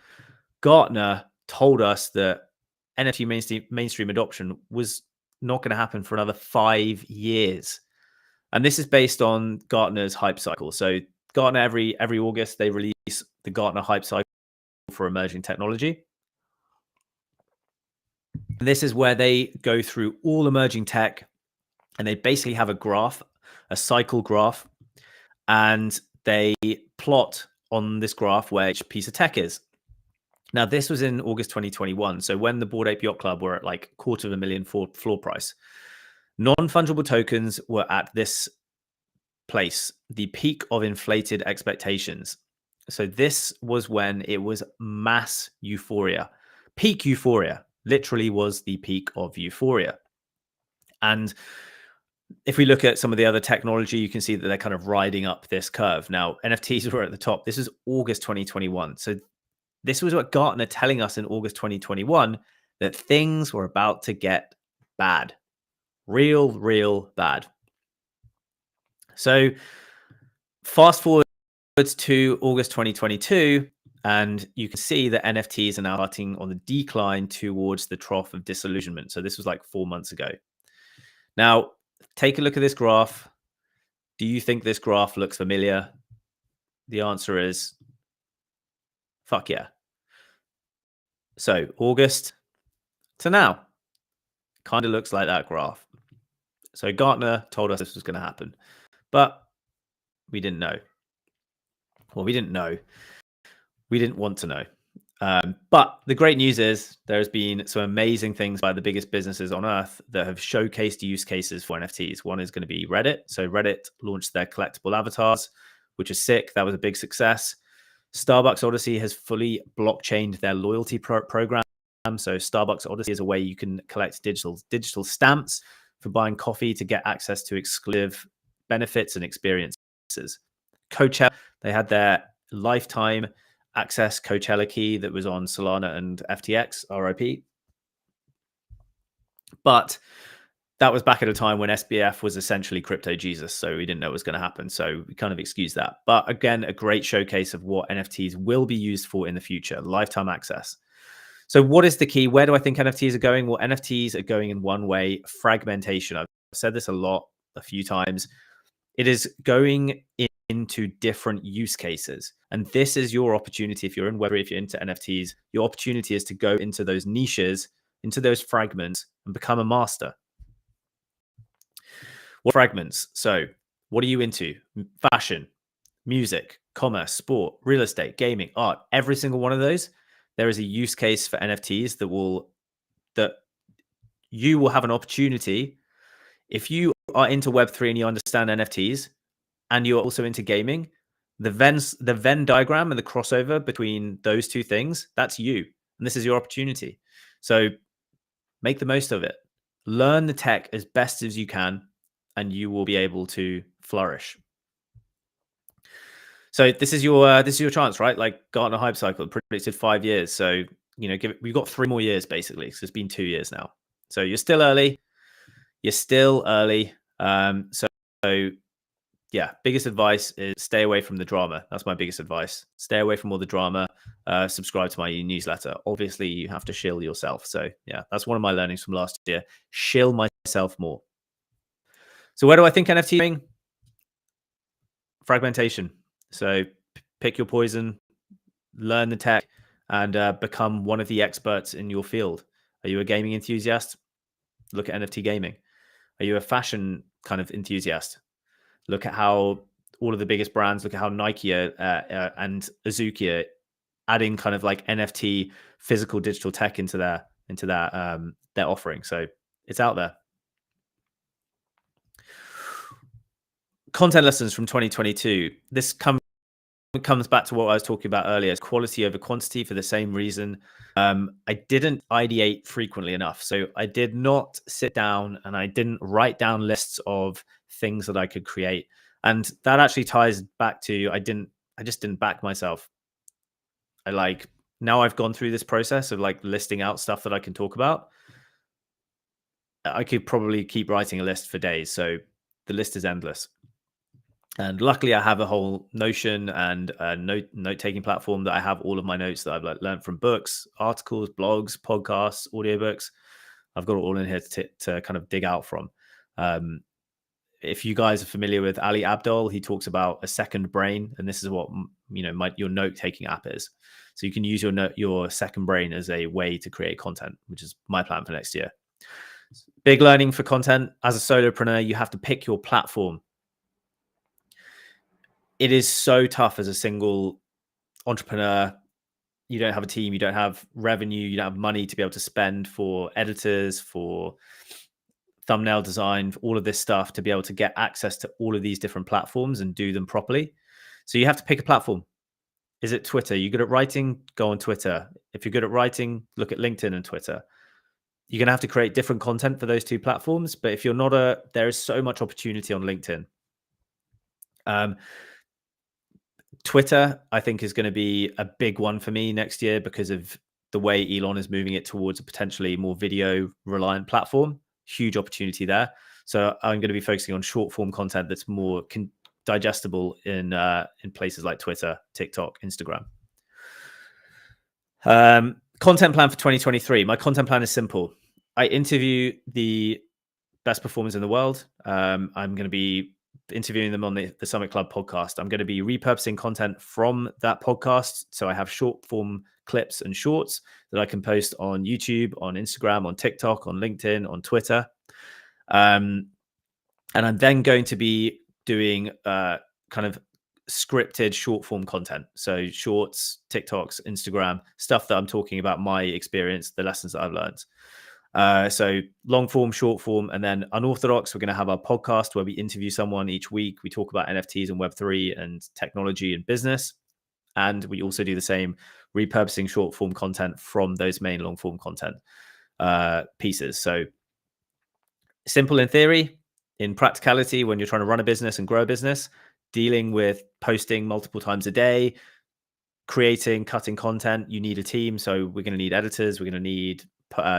Gartner told us that NFT mainstream adoption was not going to happen for another 5 years. And this is based on Gartner's hype cycle. So Gartner, every August, they release the Gartner hype cycle for emerging technology. And this is where they go through all emerging tech, and they basically have a graph, a cycle graph, and they plot on this graph where each piece of tech is. Now, this was in August 2021. So when the Bored Ape Yacht Club were at like $250,000 floor price, non-fungible tokens were at this place, the peak of inflated expectations. So this was when it was mass euphoria. Peak euphoria literally was the peak of euphoria. And if we look at some of the other technology, you can see that they're kind of riding up this curve. Now, NFTs were at the top. This is August 2021. So this was what Gartner telling us in August 2021, that things were about to get bad. Real bad. So fast forward to August 2022, And you can see that NFTs are now starting on the decline towards the trough of disillusionment. So this was like 4 months ago. Now, take a look at this graph. Do you think this graph looks familiar? The answer is fuck yeah. So August to now kind of looks like that graph. So Gartner told us this was going to happen, but we didn't know. Well, we didn't know. We didn't want to know. But the great news is there's been some amazing things by the biggest businesses on earth that have showcased use cases for NFTs. One is going to be Reddit. So Reddit launched their collectible avatars, which is sick. That was a big success. Starbucks Odyssey has fully blockchained their loyalty program. So Starbucks Odyssey is a way you can collect digital stamps for buying coffee to get access to exclusive benefits and experiences. Coachella, they had their lifetime access Coachella key that was on Solana and FTX, RIP. But that was back at a time when SBF was essentially crypto Jesus, so we didn't know what was going to happen. So we kind of excused that. But again, a great showcase of what NFTs will be used for in the future, lifetime access. So what is the key? Where do I think NFTs are going? Well, NFTs are going in one way, fragmentation. I've said this a few times. It is going into different use cases. And this is your opportunity. If you're in Web3, if you're into NFTs, your opportunity is to go into those niches, into those fragments, and become a master. What fragments? So what are you into? Fashion, music, commerce, sport, real estate, gaming, art. Every single one of those, there is a use case for NFTs that you will have an opportunity. If you are into Web3 and you understand NFTs and you're also into gaming, the Venn diagram and the crossover between those two things, that's you. And this is your opportunity. So make the most of it. Learn the tech as best as you can, and you will be able to flourish. So this is your chance, right? Like Gartner Hype Cycle predicted 5 years. So, we've got 3 more years basically, because it's been 2 years now. So you're still early. So yeah, biggest advice is stay away from the drama. That's my biggest advice. Stay away from all the drama. Subscribe to my newsletter. Obviously, you have to shill yourself. So yeah, that's one of my learnings from last year. Shill myself more. So where do I think NFT is going? Fragmentation. So pick your poison, learn the tech, and become one of the experts in your field. Are you a gaming enthusiast? Look at NFT gaming. Are you a fashion kind of enthusiast? Look at how all of the biggest brands, look at how Nike and Azuki are adding kind of like NFT physical digital tech into their offering. So it's out there. Content lessons from 2022. This comes back to what I was talking about earlier, is quality over quantity for the same reason. I didn't ideate frequently enough. So I did not sit down and I didn't write down lists of things that I could create. And that actually ties back to, I just didn't back myself. Now I've gone through this process of like listing out stuff that I can talk about. I could probably keep writing a list for days. So the list is endless. And luckily, I have a whole Notion and a note-taking platform that I have all of my notes that I've learned from books, articles, blogs, podcasts, audiobooks. I've got it all in here to kind of dig out from. If you guys are familiar with Ali Abdaal, he talks about a second brain, and this is what your note-taking app is. So you can use your second brain as a way to create content, which is my plan for next year. Big learning for content. As a solopreneur, you have to pick your platform. It is so tough as a single entrepreneur. You don't have a team, you don't have revenue, you don't have money to be able to spend for editors, for thumbnail design, all of this stuff, to be able to get access to all of these different platforms and do them properly. So you have to pick a platform. Is it Twitter? You're good at writing? Go on Twitter. If you're good at writing, look at LinkedIn and Twitter. You're going to have to create different content for those two platforms. But if you're not there is so much opportunity on LinkedIn. Twitter, I think, is going to be a big one for me next year because of the way Elon is moving it towards a potentially more video reliant platform. Huge opportunity there. So I'm going to be focusing on short form content that's more digestible in places like Twitter, TikTok, Instagram. Content plan for 2023. My content plan is simple. I interview the best performers in the world. I'm going to be interviewing them on the Summit Club podcast. I'm going to be repurposing content from that podcast. So I have short form clips and shorts that I can post on YouTube, on Instagram, on TikTok, on LinkedIn, on Twitter. And I'm then going to be doing kind of scripted short form content. So shorts, TikToks, Instagram, stuff that I'm talking about my experience, the lessons that I've learned. So long form, short form, and then unorthodox. We're going to have our podcast where we interview someone each week. We talk about NFTs and Web3 and technology and business. And we also do the same, repurposing short form content from those main long form content pieces. So simple in theory, in practicality, when you're trying to run a business and grow a business, dealing with posting multiple times a day, creating, cutting content, you need a team. So we're going to need editors, we're going to need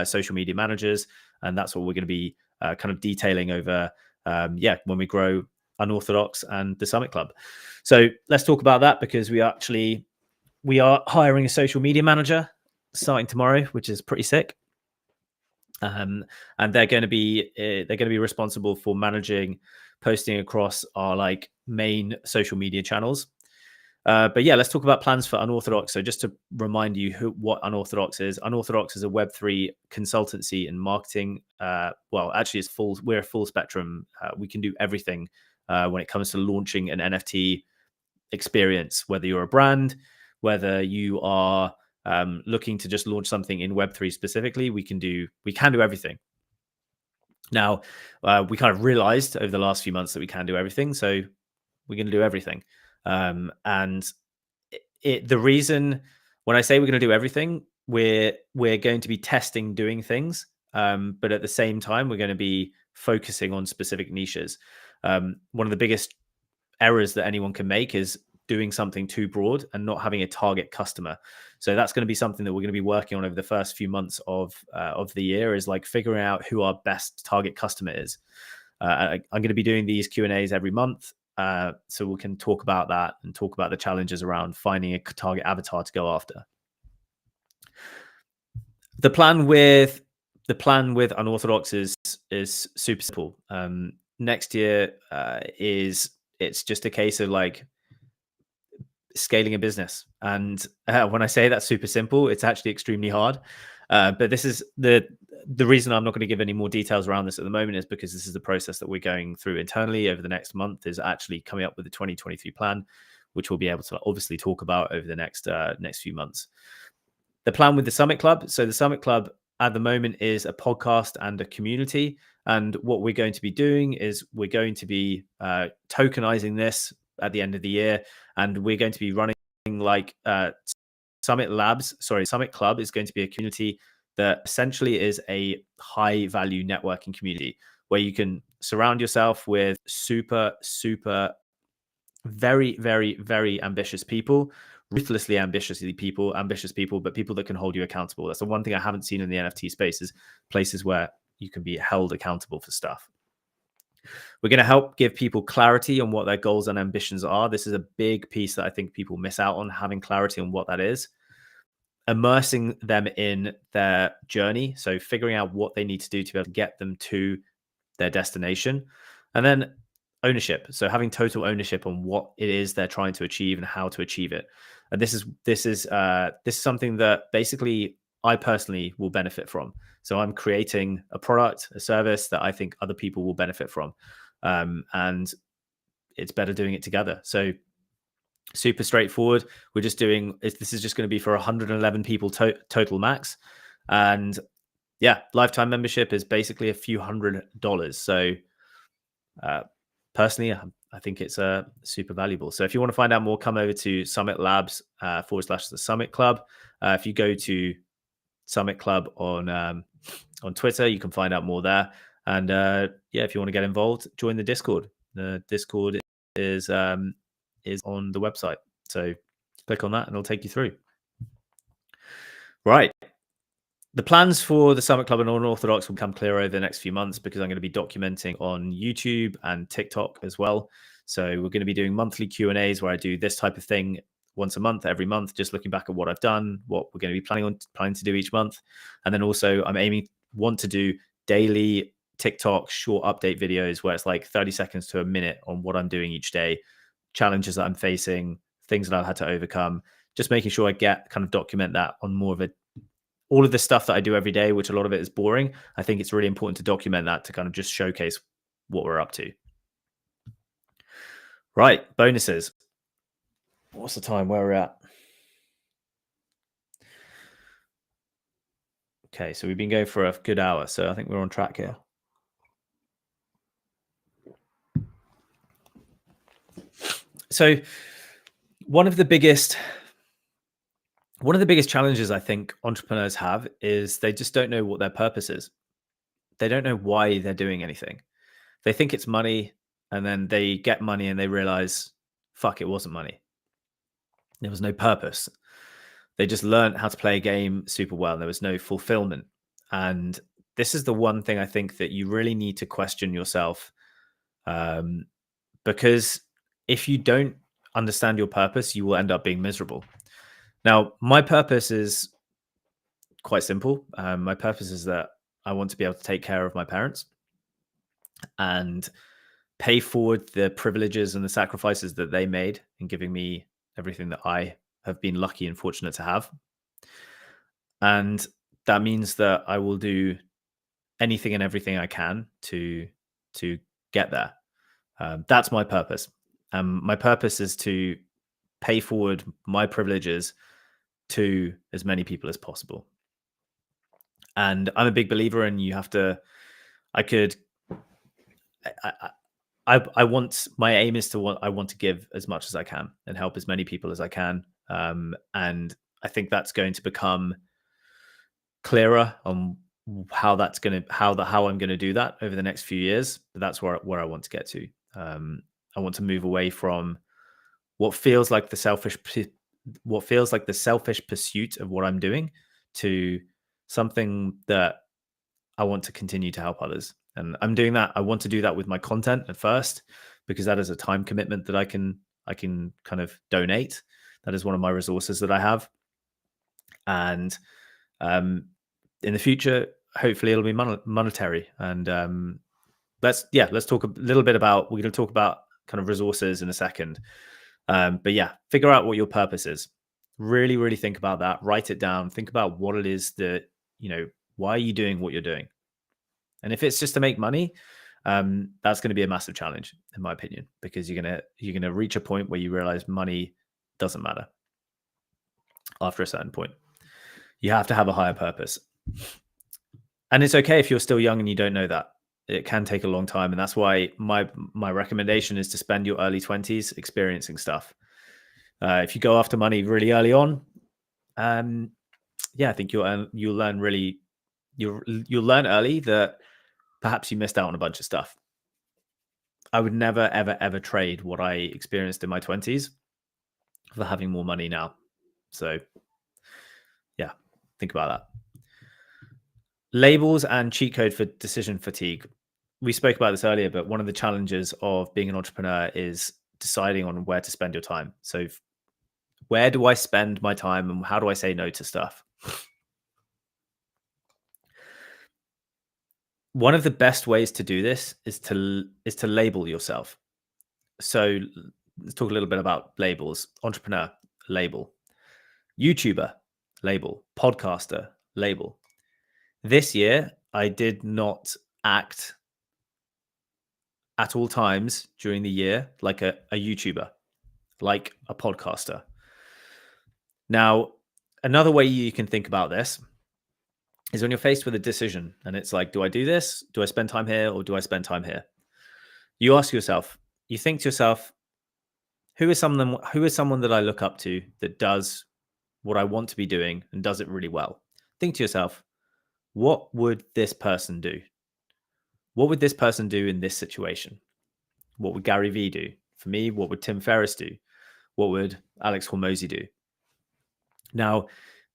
social media managers, and that's what we're going to be kind of detailing over when we grow Unorthodox and the Summit Club. So let's talk about that, because we are hiring a social media manager starting tomorrow, which is pretty sick. And they're going to be responsible for managing posting across our like main social media channels. But yeah, let's talk about plans for Unorthodox. So just to remind you what Unorthodox is. Unorthodox is a Web3 consultancy and marketing. Actually, we're a full spectrum. We can do everything when it comes to launching an NFT experience, whether you're a brand, whether you are looking to just launch something in Web3 specifically, we can do everything. Now, we kind of realized over the last few months that we can do everything. So we're going to do everything. And the reason when I say we're going to do everything, we're going to be testing doing things. But at the same time, we're going to be focusing on specific niches. One of the biggest errors that anyone can make is doing something too broad and not having a target customer. So that's going to be something that we're going to be working on over the first few months of the year, is like figuring out who our best target customer is. I'm going to be doing these Q&As every month. So we can talk about that and talk about the challenges around finding a target avatar to go after. The plan with Unorthodox is super simple. Next year it's just a case of like scaling a business. And when I say that's super simple, it's actually extremely hard. But this is the reason I'm not going to give any more details around this at the moment, is because this is the process that we're going through internally over the next month, is actually coming up with the 2023 plan, which we'll be able to obviously talk about over the next few months. The plan with the Summit Club. So the Summit Club at the moment is a podcast and a community. And what we're going to be doing is we're going to be tokenizing this at the end of the year. And we're going to be running like Summit Club is going to be a community that essentially is a high value networking community where you can surround yourself with super, very, very, very ambitious people, ruthlessly ambitious people, but people that can hold you accountable. That's the one thing I haven't seen in the NFT space, is places where you can be held accountable for stuff. We're going to help give people clarity on what their goals and ambitions are. This is a big piece that I think people miss out on, having clarity on what that is. Immersing them in their journey. So figuring out what they need to do to be able to get them to their destination. And then ownership. So having total ownership on what it is they're trying to achieve and how to achieve it. And this is something that basically I personally will benefit from. So I'm creating a product, a service that I think other people will benefit from. And it's better doing it together. So super straightforward. We're just doing, this is just going to be for 111 people total max. And yeah, lifetime membership is basically a few $100s. So personally, I think it's super valuable. So if you want to find out more, come over to Summit Labs /the Summit Club. If you go to Summit Club on Twitter, you can find out more there. And if you want to get involved, join the Discord. The Discord is on the website. So click on that and it'll take you through. Right. The plans for the Summit Club and Unorthodox will become clearer over the next few months, because I'm going to be documenting on YouTube and TikTok as well. So we're going to be doing monthly Q&As where I do this type of thing once a month, every month, just looking back at what I've done, what we're going to be planning to do each month. And then also I'm want to do daily TikTok short update videos where it's like 30 seconds to a minute on what I'm doing each day, challenges that I'm facing, things that I've had to overcome, just making sure I kind of document that on more of all of the stuff that I do every day, which a lot of it is boring. I think it's really important to document that to kind of just showcase what we're up to. Right, bonuses. What's the time where we're at? Okay, so we've been going for a good hour, so I think we're on track here. So one of the biggest challenges I think entrepreneurs have is they just don't know what their purpose is. They don't know why they're doing anything. They think it's money, and then they get money and they realize, fuck, it wasn't money. There was no purpose. They just learned how to play a game super well. There was no fulfillment. And this is the one thing I think that you really need to question yourself. Because if you don't understand your purpose, you will end up being miserable. Now, my purpose is quite simple. My purpose is that I want to be able to take care of my parents and pay forward the privileges and the sacrifices that they made in giving me everything that I have been lucky and fortunate to have. And that means that I will do anything and everything I can to get there. That's my purpose. My purpose is to pay forward my privileges to as many people as possible. And I'm a big believer in I want, my aim is I want to give as much as I can and help as many people as I can. And I think that's going to become clearer on how I'm going to do that over the next few years. But that's where I want to get to. I want to move away from what feels like the selfish pursuit of what I'm doing to something that I want to continue to help others. And I'm doing that. I want to do that with my content at first, because that is a time commitment that I can kind of donate. That is one of my resources that I have. And in the future, hopefully it'll be monetary. And let's talk a little bit about, we're going to talk about kind of resources in a second. But yeah, figure out what your purpose is. Really, really think about that. Write it down. Think about what it is that, why are you doing what you're doing? And if it's just to make money, that's going to be a massive challenge, in my opinion, because you're gonna reach a point where you realize money doesn't matter after a certain point. You have to have a higher purpose. And it's okay if you're still young and you don't know that. It can take a long time. And that's why my recommendation is to spend your early 20s experiencing stuff. If you go after money really early on, I think you'll learn early that perhaps you missed out on a bunch of stuff. I would never, ever, ever trade what I experienced in my 20s for having more money now. So yeah, think about that. Labels and cheat code for decision fatigue. We spoke about this earlier, but one of the challenges of being an entrepreneur is deciding on where to spend your time. So where do I spend my time and how do I say no to stuff? One of the best ways to do this is to label yourself. So let's talk a little bit about labels. Entrepreneur, label. YouTuber, label. Podcaster, label. This year, I did not act at all times during the year like a YouTuber, like a podcaster. Now, another way you can think about this is when you're faced with a decision and it's like, do I do this? Do I spend time here or do I spend time here? You ask yourself, you think to yourself, who is someone that I look up to that does what I want to be doing and does it really well? Think to yourself, what would this person do? What would this person do in this situation? What would Gary Vee do? For me, what would Tim Ferriss do? What would Alex Hormozi do? Now,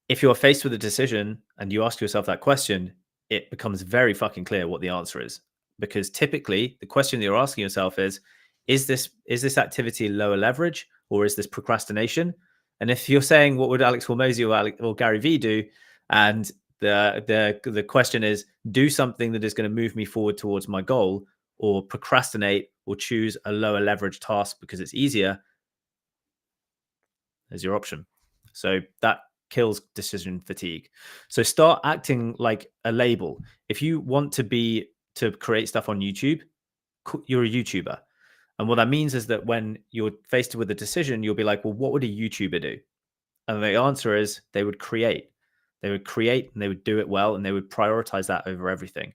if you're faced with a decision and you ask yourself that question, it becomes very fucking clear what the answer is. Because typically the question that you're asking yourself is this activity lower leverage or is this procrastination? And if you're saying what would Alex Hormozy or Gary Vee do, and the question is, do something that is going to move me forward towards my goal, or procrastinate or choose a lower leverage task because it's easier, there's your option. So that kills decision fatigue. So start acting like a label. If you want to create stuff on YouTube, you're a YouTuber. And what that means is that when you're faced with a decision, you'll be like, well, what would a YouTuber do? And the answer is they would create. They would create and they would do it well, and they would prioritize that over everything.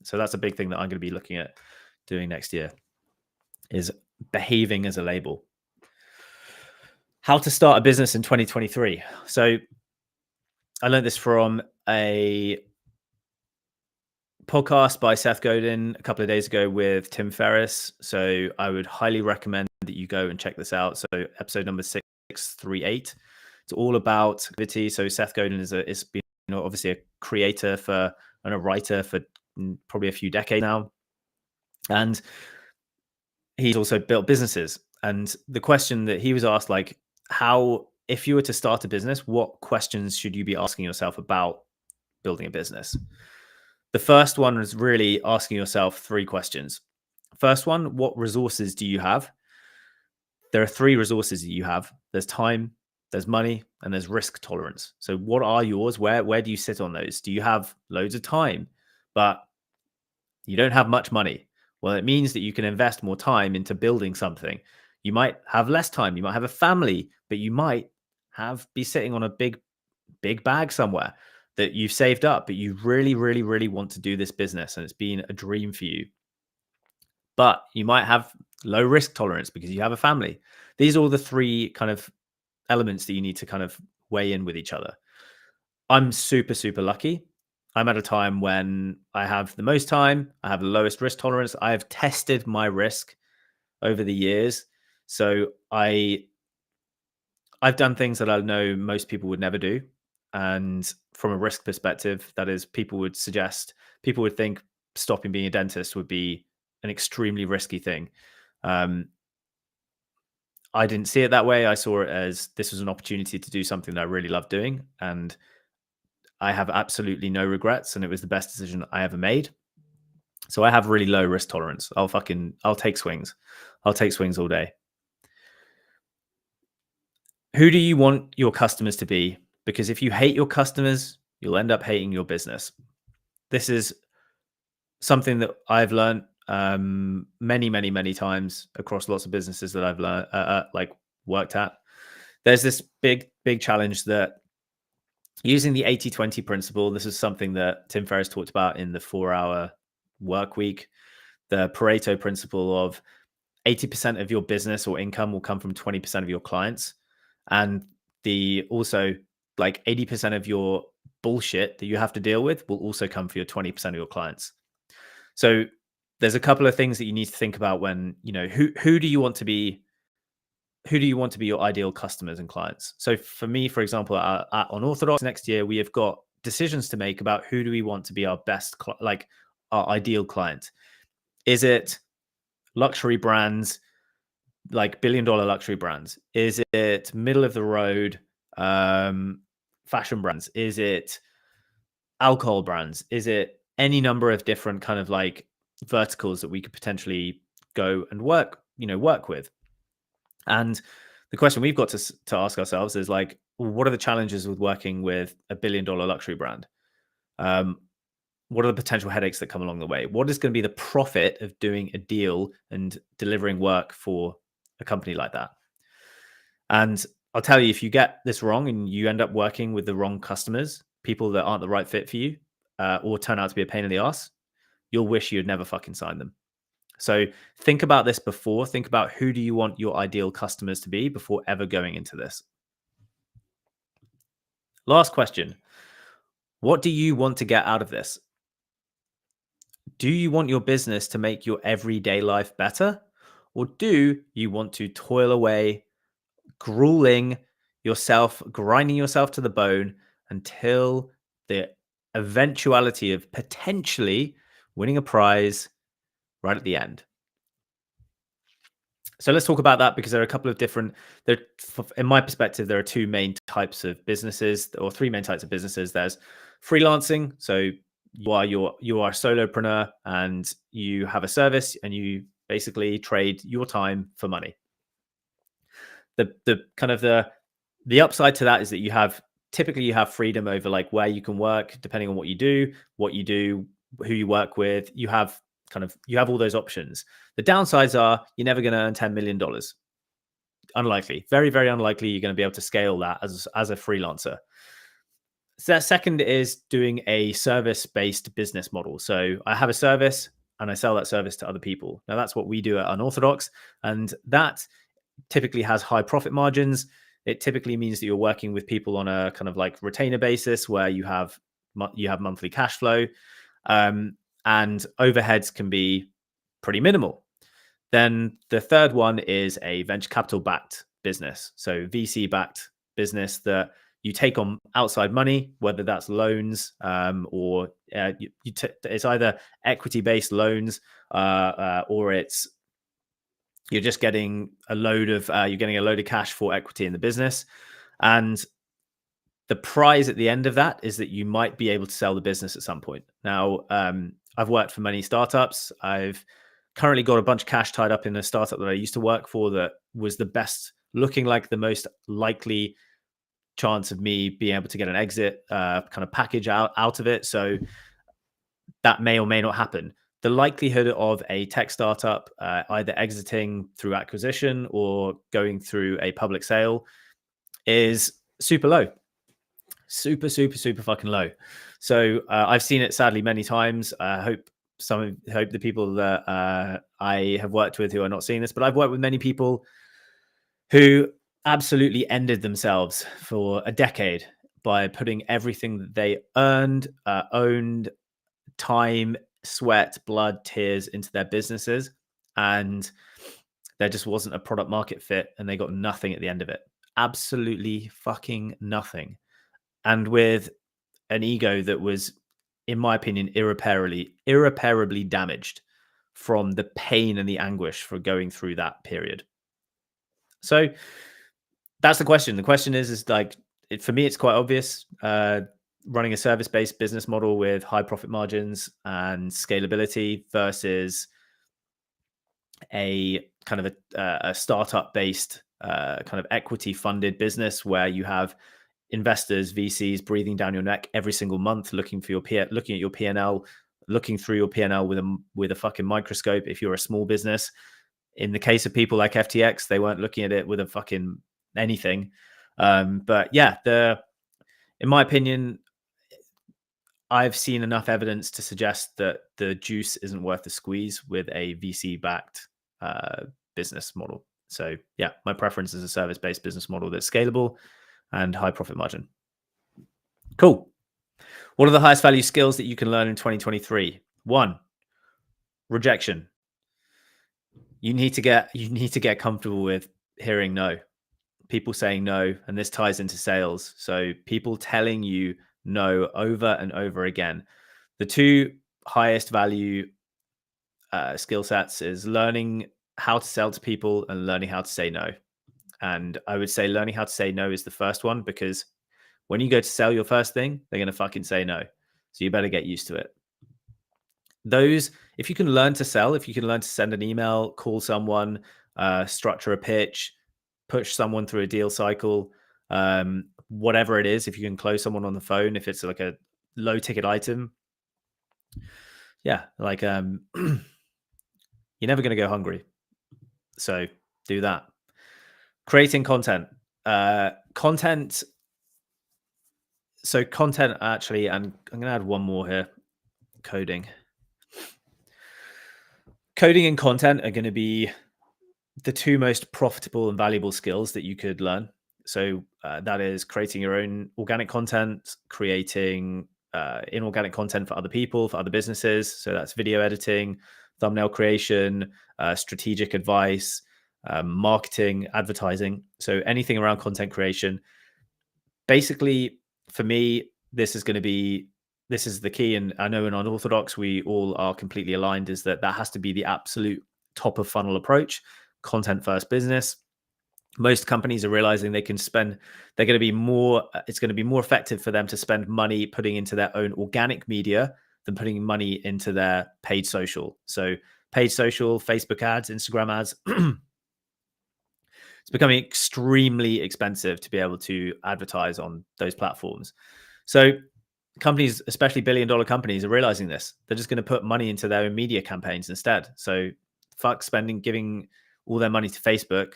So that's a big thing that I'm going to be looking at doing next year, is behaving as a label. How to start a business in 2023. So I learned this from a podcast by Seth Godin a couple of days ago with Tim Ferriss. So I would highly recommend that you go and check this out. So episode number 638. It's all about activity. So Seth Godin is been, obviously a creator and a writer for probably a few decades now. And he's also built businesses. And the question that he was asked, like, if you were to start a business, what questions should you be asking yourself about building a business? The first one is really asking yourself 3 questions. First one, what resources do you have? There are 3 resources that you have. There's time, there's money, and there's risk tolerance. So what are yours? Where do you sit on those? Do you have loads of time, but you don't have much money? Well, it means that you can invest more time into building something. You might have less time. You might have a family, but you might be sitting on a big bag somewhere that you've saved up, but you really, really, really want to do this business and it's been a dream for you. But you might have low risk tolerance because you have a family. These are all the 3 kind of elements that you need to kind of weigh in with each other. I'm super, super lucky. I'm at a time when I have the most time. I have the lowest risk tolerance. I have tested my risk over the years. So I've done things that I know most people would never do. And from a risk perspective, that is, people would think stopping being a dentist would be an extremely risky thing. I didn't see it that way. I saw it as this was an opportunity to do something that I really love doing. And I have absolutely no regrets. And it was the best decision I ever made. So I have really low risk tolerance. I'll take swings. I'll take swings all day. Who do you want your customers to be? Because if you hate your customers, you'll end up hating your business. This is something that I've learned many, many, many times across lots of businesses that I've learned, worked at. There's this big challenge that using the 80-20 principle, this is something that Tim Ferriss talked about in the 4-hour work week, the Pareto principle of 80% of your business or income will come from 20% of your clients. And also like 80% of your bullshit that you have to deal with will also come for your 20% of your clients. So there's a couple of things that you need to think about when, who do you want to be? Who do you want to be your ideal customers and clients? So for me, for example, on Orthodox next year, we have got decisions to make about who do we want to be our best, our ideal client. Is it luxury brands, like billion-dollar luxury brands? Is it middle of the road fashion brands? Is it alcohol brands? Is it any number of different kind of like verticals that we could potentially go and work with? And the question we've got to ask ourselves is like, what are the challenges with working with a billion-dollar luxury brand? What are the potential headaches that come along the way? What is going to be the profit of doing a deal and delivering work for a company like that? And I'll tell you, if you get this wrong and you end up working with the wrong customers, people that aren't the right fit for you, or turn out to be a pain in the ass, you'll wish you had never fucking signed them. So think about this before. Think about who do you want your ideal customers to be before ever going into this. Last question. What do you want to get out of this? Do you want your business to make your everyday life better? Or do you want to toil away, grinding yourself to the bone until the eventuality of potentially winning a prize right at the end? So let's talk about that, because there are a couple of different, there, in my perspective, there are two main types of businesses, or three main types of businesses. There's freelancing. So you are a solopreneur and you have a service and you basically trade your time for money. The kind of the upside to that is that typically you have freedom over like where you can work, depending on what you do, who you work with. You have all those options. The downsides are you're never going to earn $10 million. Unlikely, very, very unlikely you're going to be able to scale that as a freelancer. So that second is doing a service-based business model. So I have a service and I sell that service to other people. Now that's what we do at Unorthodox, and that typically has high profit margins. It typically means that you're working with people on a kind of like retainer basis where you have monthly cash flow, and overheads can be pretty minimal. Then the third one is a venture capital backed business. So VC backed business that you take on outside money, whether that's loans or it's either equity based loans or you're just getting a load of cash for equity in the business. And the prize at the end of that is that you might be able to sell the business at some point. Now, I've worked for many startups. I've currently got a bunch of cash tied up in a startup that I used to work for that was looking like the most likely chance of me being able to get an exit kind of package out of it. So that may or may not happen. The likelihood of a tech startup either exiting through acquisition or going through a public sale is super low. Super, super, super fucking low. So I've seen it sadly many times. I hope the people that I have worked with who are not seeing this, but I've worked with many people who absolutely ended themselves for a decade by putting everything that they earned, owned, time, sweat, blood, tears into their businesses, and there just wasn't a product market fit, and they got nothing at the end of it. Absolutely fucking nothing. And with an ego that was, in my opinion, irreparably damaged from the pain and the anguish for going through that period. So that's the question. The question is like, for me, it's quite obvious. Running a service-based business model with high profit margins and scalability versus a kind of a startup-based kind of equity-funded business where you have investors, VCs breathing down your neck every single month, looking at your P&L, looking through your P&L with a fucking microscope. If you're a small business, in the case of people like FTX, they weren't looking at it with a fucking anything. But yeah, in my opinion, I've seen enough evidence to suggest that the juice isn't worth the squeeze with a VC-backed business model. So yeah, my preference is a service-based business model that's scalable and high profit margin. Cool. What are the highest value skills that you can learn in 2023? 1, rejection. You need to get comfortable with hearing no. People saying no, and this ties into sales. So people telling you no over and over again. The two highest value skill sets is learning how to sell to people and learning how to say no. And I would say learning how to say no is the first one, because when you go to sell your first thing, they're going to fucking say no. So you better get used to it. If you can learn to sell, if you can learn to send an email, call someone, structure a pitch, push someone through a deal cycle, whatever it is, if you can close someone on the phone, if it's like a low ticket item, yeah, like you're never going to go hungry. So do that. Creating content. So content actually, and I'm going to add one more here. Coding and content are going to be the two most profitable and valuable skills that you could learn. So that is creating your own organic content, creating inorganic content for other people, for other businesses. So that's video editing, thumbnail creation, strategic advice, marketing, advertising. So anything around content creation. Basically, for me, this is the key. And I know in Unorthodox, we all are completely aligned, is that has to be the absolute top of funnel approach. content first business. Most companies are realizing they're going to be more, it's going to be more effective for them to spend money putting into their own organic media than putting money into their paid social. So paid social, Facebook ads, Instagram ads, it's becoming extremely expensive to be able to advertise on those platforms. So companies, especially billion-dollar companies, are realizing this. They're just going to put money into their own media campaigns instead. So fuck giving all their money to Facebook.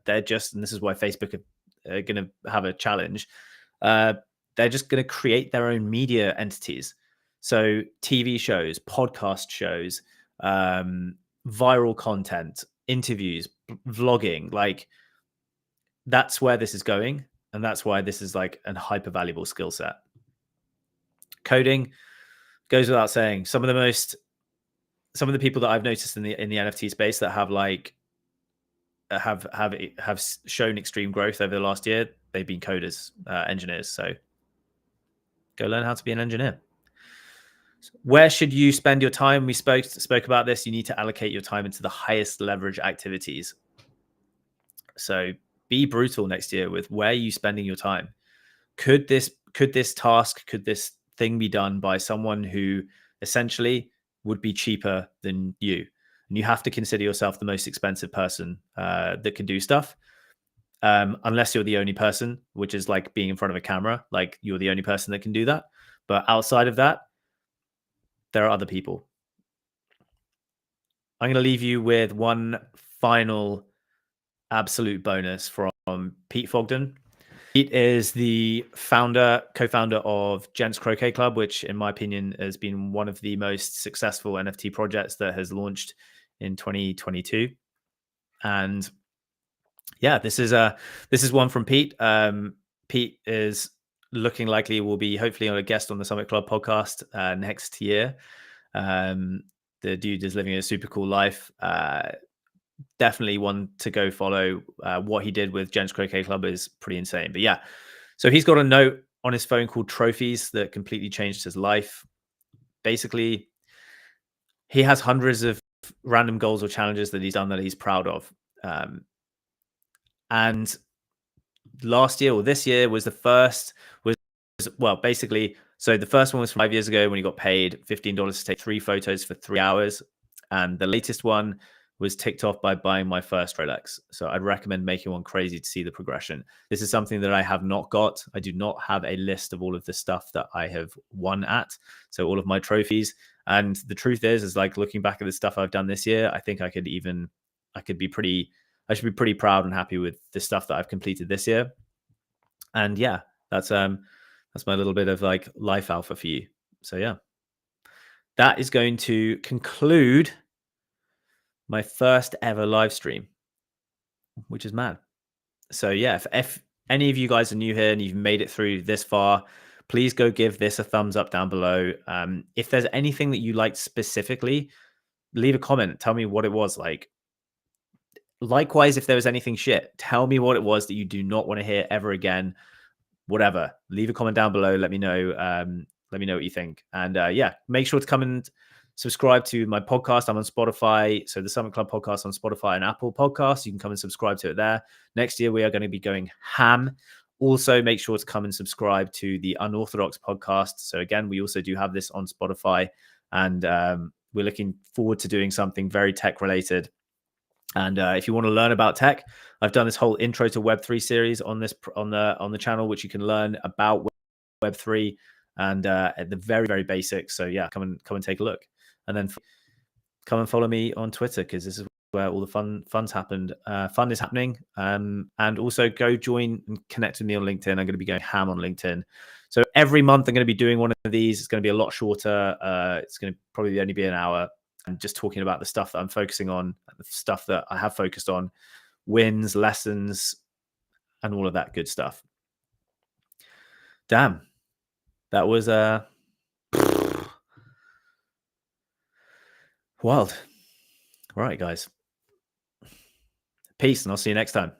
They're just, and this is why Facebook are going to have a challenge. They're just going to create their own media entities. So TV shows, podcast shows, viral content, interviews, vlogging, like that's where this is going. And that's why this is like a hyper valuable skill set. Coding goes without saying. Some of the people that I've noticed in the NFT space that have like have shown extreme growth over the last year, they've been coders, engineers. So go learn how to be an engineer. Where should you spend your time? We spoke about this. You need to allocate your time into the highest leverage activities. So be brutal next year with where are you spending your time. Could this thing be done by someone who essentially would be cheaper than you? And you have to consider yourself the most expensive person that can do stuff, unless you're the only person, which is like being in front of a camera, like you're the only person that can do that. But outside of that, there are other people. I'm going to leave you with one final absolute bonus from Pete Fogden. Pete is the co-founder of Gents Croquet Club, which in my opinion has been one of the most successful NFT projects that has launched in 2022. And yeah, this is one from Pete. Pete is looking likely will be hopefully on a guest on the Summit Club podcast next year. The dude is living a super cool life. Definitely one to go follow. What he did with Gents Croquet Club is pretty insane. But yeah, so he's got a note on his phone called Trophies that completely changed his life. Basically, he has hundreds of random goals or challenges that he's done that he's proud of. And last year or this year was the first, basically, so the first one was 5 years ago when he got paid $15 to take 3 photos for 3 hours. And the latest one was ticked off by buying my first Rolex. So I'd recommend making one crazy to see the progression. This is something that I have not got. I do not have a list of all of the stuff that I have won at. So all of my trophies. And the truth is like looking back at the stuff I've done this year, I think I should be pretty proud and happy with the stuff that I've completed this year. And yeah, that's my little bit of like life alpha for you. So yeah, that is going to conclude my first ever live stream, which is mad. So yeah, if any of you guys are new here and you've made it through this far, please go give this a thumbs up down below. If there's anything that you liked specifically, leave a comment. Tell me what it was like. Likewise, if there was anything shit, tell me what it was that you do not want to hear ever again. Whatever, leave a comment down below. Let me know. Let me know what you think. And yeah, make sure to come and subscribe to my podcast. I'm on Spotify. So the Summit Club podcast on Spotify and Apple Podcasts. You can come and subscribe to it there. Next year, we are going to be going ham. Also, make sure to come and subscribe to the Unorthodox podcast. So again, we also do have this on Spotify. And we're looking forward to doing something very tech related. And if you want to learn about tech, I've done this whole intro to Web3 series on the channel, which you can learn about Web3 and at the very, very basics. So yeah, come and take a look, and then come and follow me on Twitter, because this is where all the fun is happening. And also go join and connect with me on LinkedIn. I'm going to be going ham on LinkedIn. So every month I'm going to be doing one of these. It's going to be a lot shorter. It's going to probably only be an hour. And just talking about the stuff that I'm focusing on, the stuff that I have focused on, wins, lessons, and all of that good stuff. Damn. That was wild. All right, guys. Peace, and I'll see you next time.